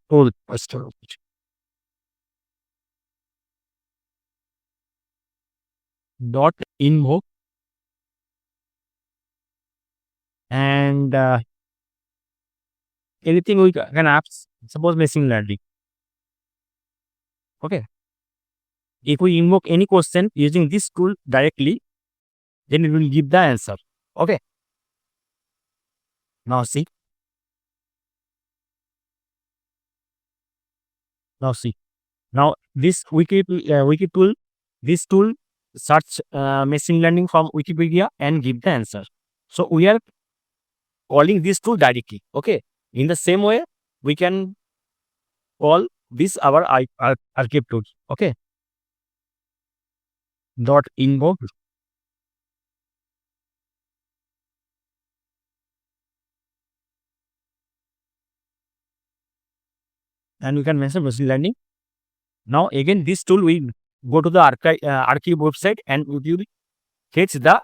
tool dot invoke and anything we can apps, suppose machine learning. Okay. If we invoke any question using this tool directly, then it will give the answer. Okay. Now see. Now this wiki tool, this tool search machine learning from Wikipedia and give the answer. So we are calling this tool directly. Okay. In the same way, we can call this our archive tool. Okay. Dot invoke and we can mention machine learning. Now again this tool we go to the archive website and we will fetch the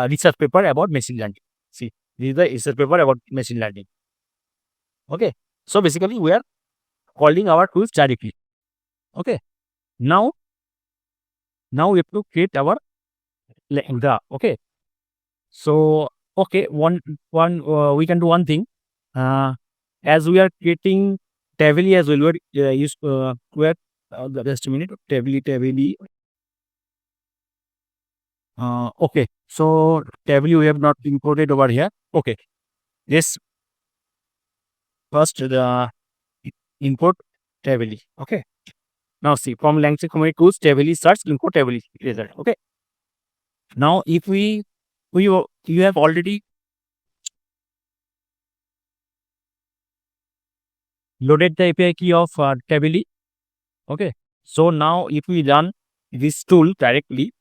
research paper about machine learning. See, this is the research paper about machine learning. Okay. So basically we are calling our tools directly. Okay. Now we have to create our LangGraph. Okay. So okay, we can do one thing. As we are creating Table as well, we are just a minute. Table. Okay, so table we have not imported over here. Okay, this first the import table. Okay, now see from LangChain community tools table search import table result. Okay, now if you have already loaded the API key of table. Okay, so now if we run this tool directly,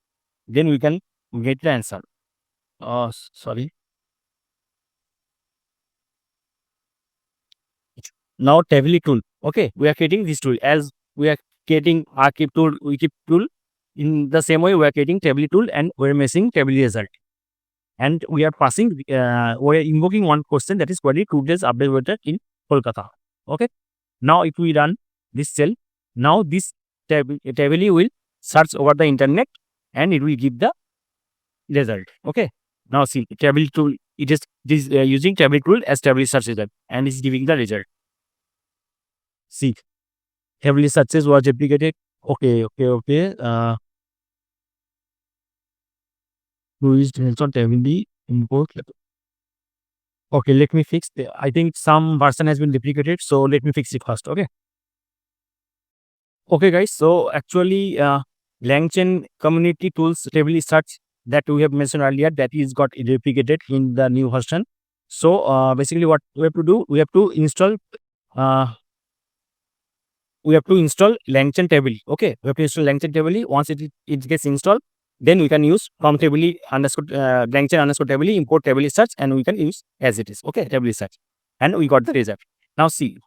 then we can get the answer. Sorry. Now table tool. Okay, we are creating this tool as we are creating archive tool, wiki tool. In the same way, we are creating table tool and we're missing table result. And we are passing, we are invoking one question that is query 2 days update weather in Kolkata. Okay. Now if we run this cell, now this table will search over the internet and it will give the result. Okay. Now see table tool, it is this using table tool as table search result and is giving the result. See, heavily searches was replicated. Okay. Who is not heavily import. Okay, let me fix. I think some version has been replicated, so let me fix it first. Okay. Okay, guys. So actually, LangChain community tools table search that we have mentioned earlier that is got replicated in the new version. So basically, what we have to do, we have to install. LangChain table. Okay, we have to install LangChain table. Once it gets installed, then we can use from table underscore LangChain underscore table import table search and we can use as it is. Okay, table search, and we got the result. Now see,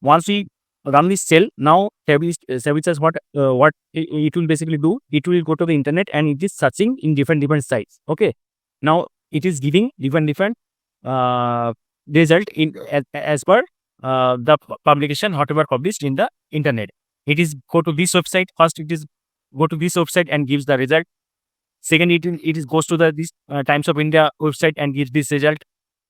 once we run this cell, now table search what it will basically do. It will go to the internet and it is searching in different sites. Okay, now it is giving different result in as per the publication whatever published in the internet. It is go to this website first. It is go to this website and gives the result. Second, it is goes to the this Times of India website and gives this result.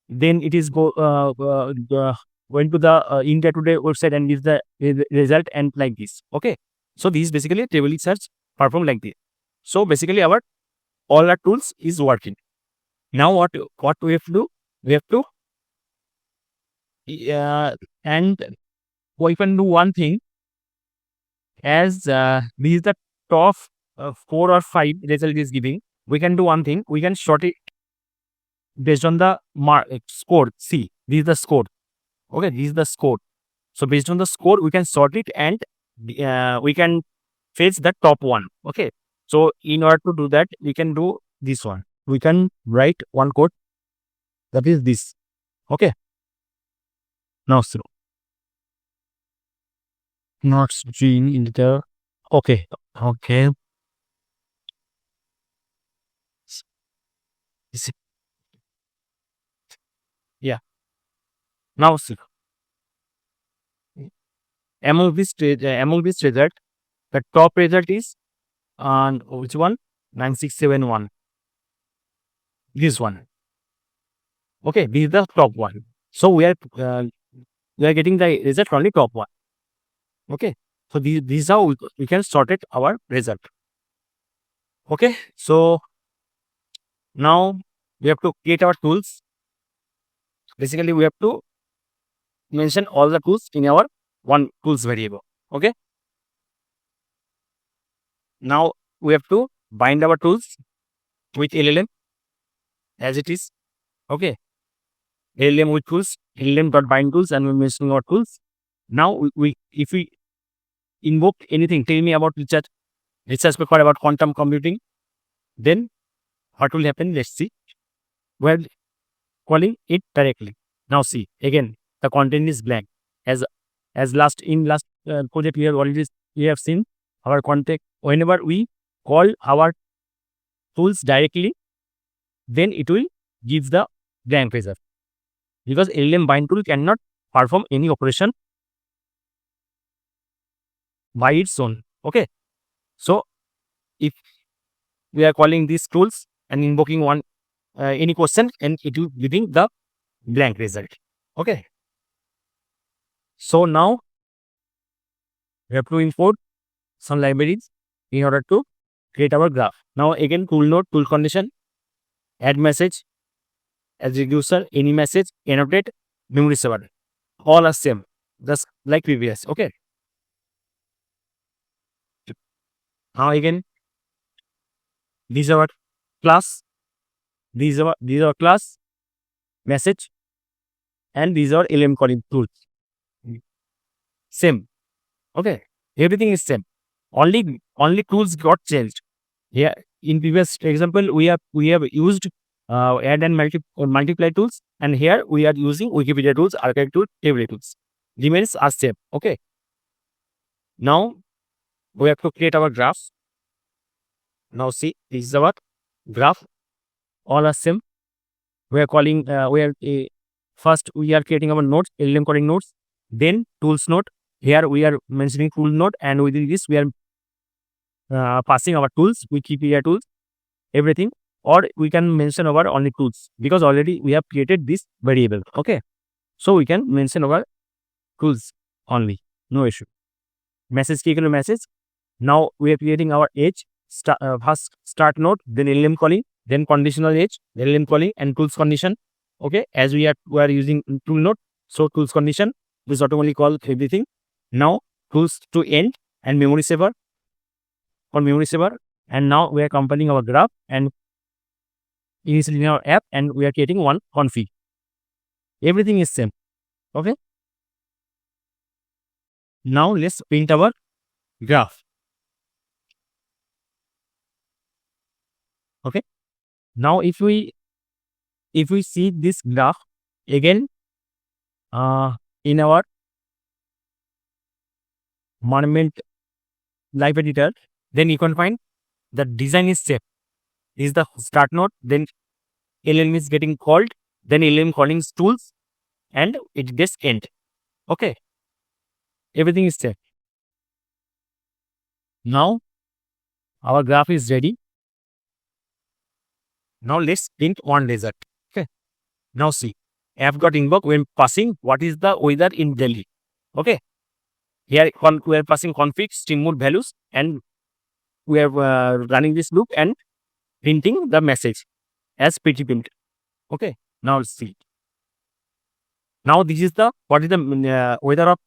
Then it is going to the India Today website and gives the result and like this. Okay, so this is basically table search perform like this. So basically all our tools is working. Now what we have to do? We have to and we can do one thing as this is the top 4 or 5 result is giving. We can do one thing. We can sort it based on the score. See, this is the score. Okay, this is the score. So based on the score, we can sort it and we can fetch the top one. Okay. So in order to do that, we can do this one. We can write one code that is this. Okay. Now so not gene in the okay. Yeah. Now see. Among this result, the top result is on which one? 9671. This one. Okay, this is the top one. So we are getting the result only top one. Okay, so this is how we can sort it our result. Okay, so now we have to create our tools. Basically, we have to mention all the tools in our one tools variable. Okay, now we have to bind our tools with LLM as it is. Okay, LLM with tools, LLM.bind tools, and we're mentioning our tools. Now if we invoke anything, tell me about research paper about quantum computing, then what will happen? Let's see. We're calling it directly. Now see, again, the content is blank. As last project we have seen our content. Whenever we call our tools directly, then it will give the blank result. Because LLM bind tool cannot perform any operation by its own. Okay. So if we are calling these tools and invoking one any question and it will giving the blank result. Okay. So now we have to import some libraries in order to create our graph. Now again, tool node, tool condition, add message, as reducer, any message, annotate, memory saver. All are same, just like previous. Okay. Now again, these are our class, these are class, message, and these are LM calling tools. Same. Okay. Everything is same. Only tools got changed. Here in previous example, we have used add and multiply tools, and here we are using Wikipedia tools, archive tools, table tools. Remains are same. Okay. Now we have to create our graph. Now see, this is our graph. All are same. We are calling first we are creating our nodes, LM calling nodes, then tools node. Here we are mentioning tool node, and within this we are passing our tools, Wikipedia tools, everything, or we can mention our only tools because already we have created this variable. Okay, so we can mention our tools only, no issue. Message equal to message. Now we are creating our edge, first start node, then LM calling, then conditional edge, then LM calling, and tools condition. Okay, as we are using tool node, so tools condition, this automatically call everything. Now tools to end and memory saver for memory saver, and now we are compiling our graph and initially in our app, and we are creating one config. Everything is same. Okay. Now let's print our graph. Okay. Now if we see this graph again in our Monument Live Editor, then you can find the design is same. This is the start node, then LM is getting called, then LM calling tools, and it gets end. Okay. Everything is same. Now our graph is ready. Now let's print one result. Okay. Now see, app got invoked when passing what is the weather in Delhi. Okay. Here we are passing config, stream mode values, and we are running this loop and printing the message as pretty print. Okay. Now let's see. Now this is the what is the weather of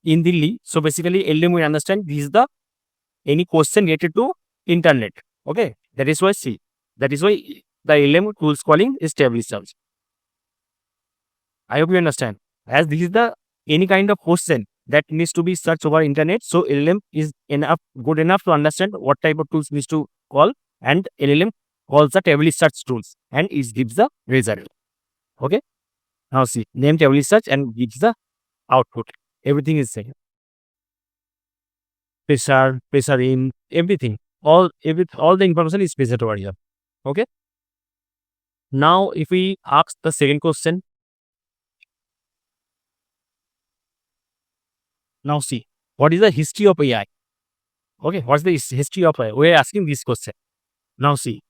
in Delhi. So basically, LM we understand this is the any question related to internet. Okay. That is why see. That is why the LM tools calling is table search. I hope you understand. As this is the any kind of question that needs to be searched over internet, so LLM is good enough to understand what type of tools needs to call, and LLM calls the table search tools and it gives the result. Okay. Now see, name table search and gives the output. Everything is same. Pressure in, everything. All the information is present over here. Okay. Now if we ask the second question. Now see, what is the history of AI? Okay, what's the history of AI? We are asking this question. Now see,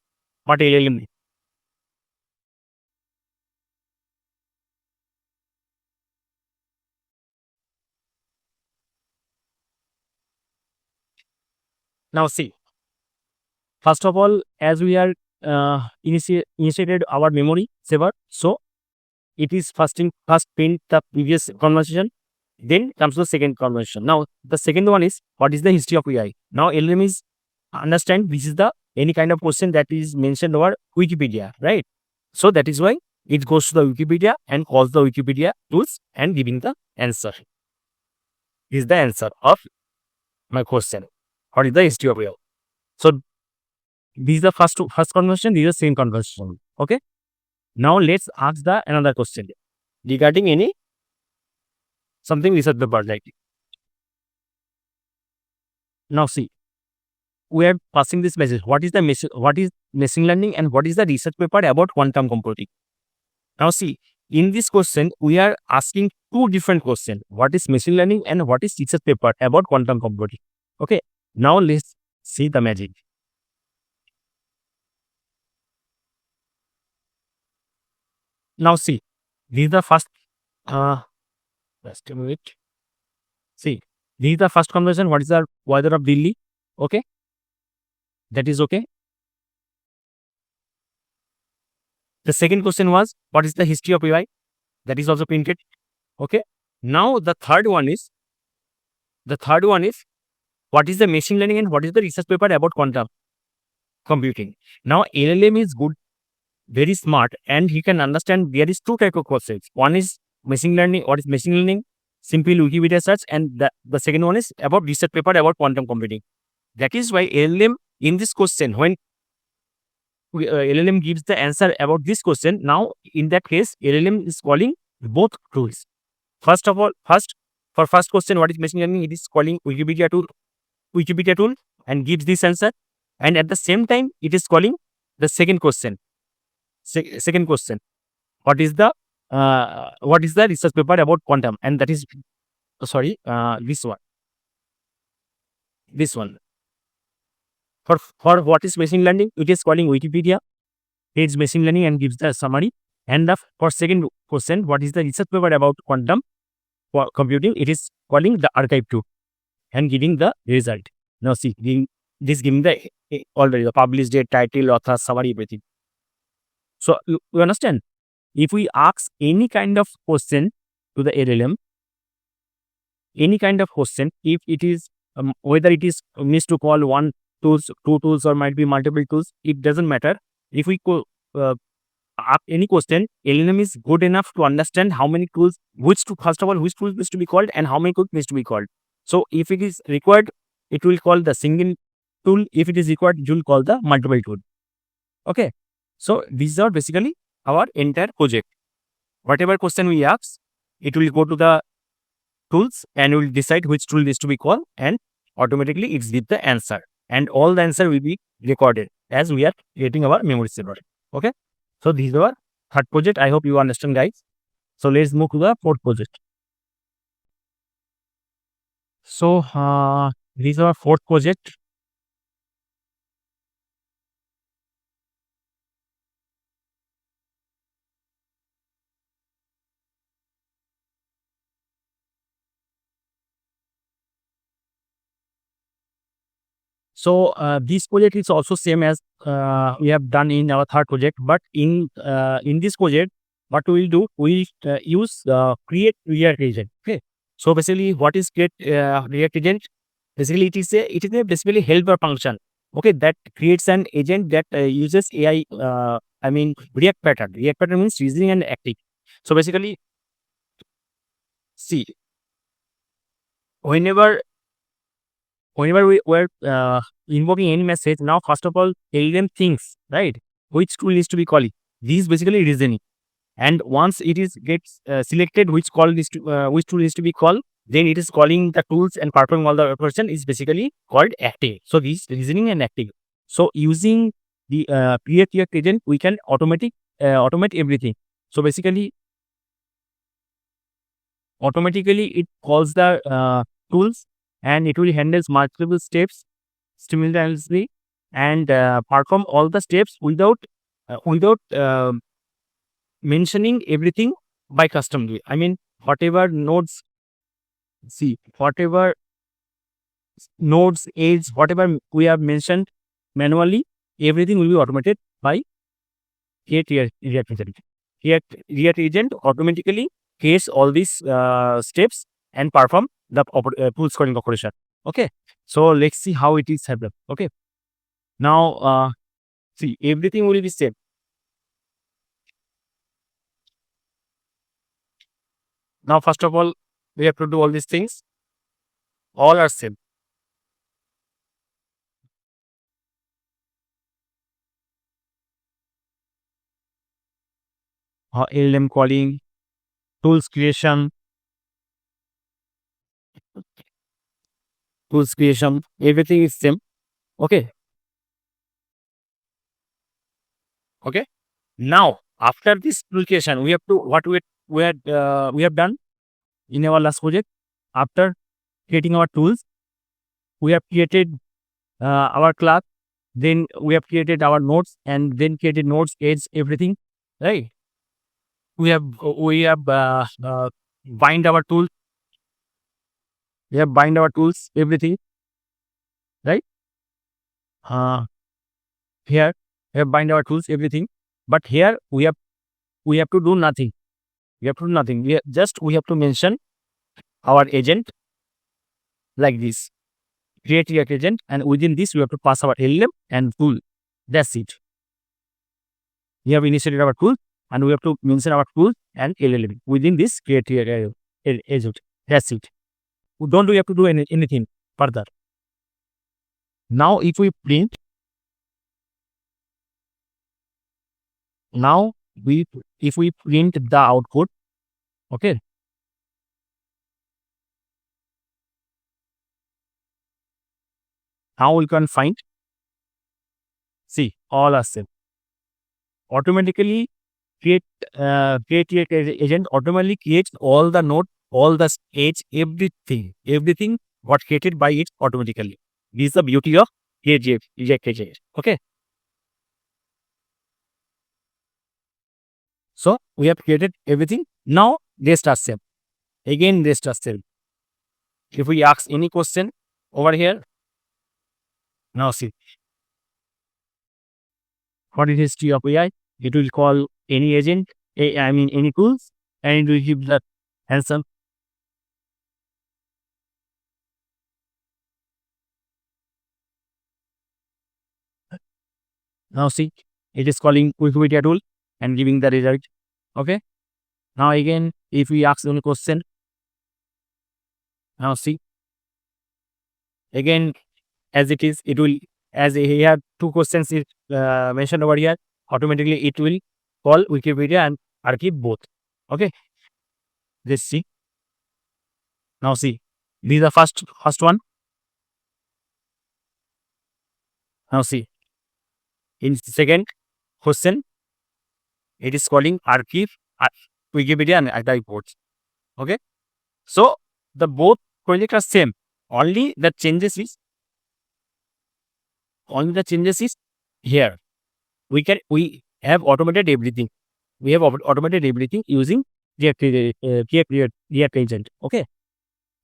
what LLM is. Now see, first of all, as we are initiated our memory saver, so it is first print the previous conversation, then comes the second conversation. Now the second one is what is the history of AI? Now LLM is understand this is the any kind of question that is mentioned over Wikipedia, right? So that is why it goes to the Wikipedia and calls the Wikipedia tools and giving the answer. This is the answer of my question. What is the history of AI? So this is the first conversation, this is the same conversation. Okay. Now let's ask the another question regarding any something research paper like. Now see, we are passing this message. What is machine learning and what is the research paper about quantum computing? Now see, in this question we are asking two different questions. What is machine learning and what is research paper about quantum computing? Okay. Now let's see the magic. Now see, this is the first just a minute. See, this is the first conversation. What is the weather of Delhi? Okay. That is okay. The second question was, what is the history of AI? That is also printed. Okay. Now the third one is, what is the machine learning and what is the research paper about quantum computing? Now LLM is good, very smart, and he can understand there is two type of questions. One is machine learning. What is machine learning? Simple Wikipedia search, and the second one is about research paper about quantum computing. That is why LLM in this question, when LLM gives the answer about this question, now in that case LLM is calling both tools. First of all, for first question, what is machine learning? It is calling Wikipedia tool and gives this answer, and at the same time it is calling the second question. Second question, what is the research paper about quantum? And that is this one. For what is machine learning, it is calling Wikipedia page machine learning and gives the summary. And for second question, what is the research paper about quantum computing? It is calling the archive tool and giving the result. Now see, giving the already the published date, title, author, summary, everything. So you understand? If we ask any kind of question to the LLM, any kind of question, if it is whether it is needs to call one tools, two tools, or might be multiple tools, it doesn't matter. If we ask any question, LLM is good enough to understand how many tools, first of all, which tools needs to be called and how many tools needs to be called. So if it is required, it will call the single tool. If it is required, it will call the multiple tool. Okay. So these are basically our entire project. Whatever question we ask, it will go to the tools and will decide which tool needs to be called, and automatically it's give the answer. And all the answer will be recorded as we are creating our memory saver. Okay. So this is our third project. I hope you understand, guys. So let's move to the fourth project. So this is our fourth project. So this project is also same as we have done in our third project, but in this project, what we will do, we use create React agent. Okay. So basically, what is create React agent? Basically, it is a basically helper function. Okay, that creates an agent that uses AI. React pattern. React pattern means reasoning and acting. So basically, see, whenever we were invoking any message, now first of all, LLM thinks, right, which tool needs to be calling. This is basically reasoning. And once it is gets selected which tool needs to be called, then it is calling the tools and performing all the operation is basically called acting. So this is reasoning and acting. So using the create React agent, we can automate everything. So basically, automatically it calls the tools, and it will handle multiple steps simultaneously and perform all the steps without mentioning everything by custom. I mean, whatever nodes, edge, whatever we have mentioned manually, everything will be automated by create React agent. React agent automatically creates all these steps and perform the tool scoring operation. Okay. So let's see how it is happened. Okay. Now, see, everything will be same. Now, first of all, we have to do all these things. All are same. LLM calling, tools creation, everything is same. Okay. Okay. Now, after this tool creation, we have to we have done in our last project. After creating our tools, we have created our class, then we have created our nodes, and then created nodes, edge, everything, right? We have bind our tools. We have bind our tools, everything, right? here we have bind our tools, everything. But here we have to do nothing. We have to do nothing. We have to mention our agent like this. Create React agent, and within this we have to pass our LLM and tool. That's it. We have initiated our tool, and we have to mention our tool and LLM within this create React agent. That's it. We don't have to do anything further. Now if we print, if we print the output, okay. Now we can find, see, all are same. Automatically create agent automatically creates all the node, all the edge, everything got created by it automatically. This is the beauty of React agent. Okay. So we have created everything. Now rest are same. Again rest are same. If we ask any question over here, now see, what is history of AI? It will call any agent, any tools, and it will give the answer. Now see, it is calling Wikipedia tool and giving the result. Okay. Now again, if we ask any question, now see, again, as it is, it will, as here two questions is mentioned over here, automatically it will call Wikipedia and archive both. Okay. Let's see. Now see, this is the first one. Now see, in the second question, it is calling archive, Wikipedia and archive both. Okay. So the both projects are same. Only the changes is here. We have automated everything. We have automated everything using React agent. Okay.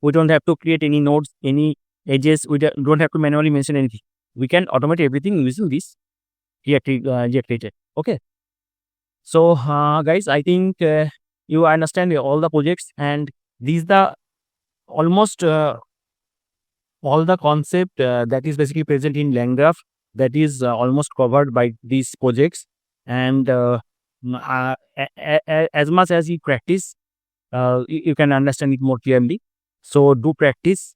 We don't have to create any nodes, any edges. We don't have to manually mention anything. We can automate everything using this React agent. Okay. So guys, I think you understand all the projects, and these the almost all the concept that is basically present in LangGraph, that is almost covered by these projects. And as much as you practice, you can understand it more clearly. So do practice.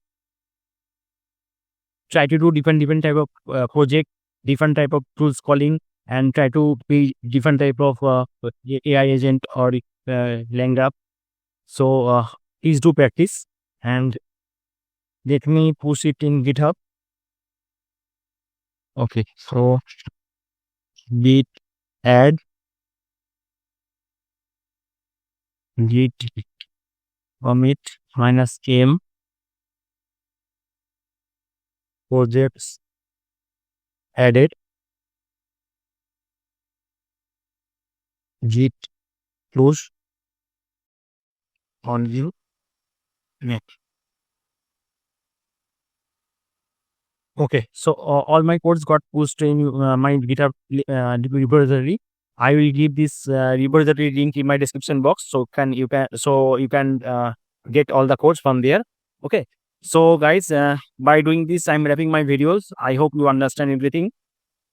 Try to do different type of project, different type of tools calling, and try to be different type of AI agent or LangGraph. So please do practice, and let me push it in GitHub. Okay, so git add git commit -m projects added git close on view next. Okay, so all my codes got pushed in my GitHub repository. I will give this repository link in my description box, so you can get all the codes from there. Okay, so guys, by doing this, I'm wrapping my videos. I hope you understand everything.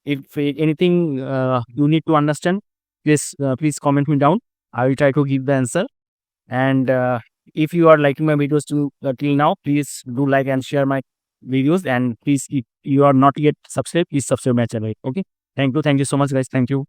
If anything you need to understand, please comment me down. I will try to give the answer. And if you are liking my videos till now, please do like and share my videos, and please, if you are not yet subscribed, please subscribe my channel. Okay, thank you so much guys. Thank you.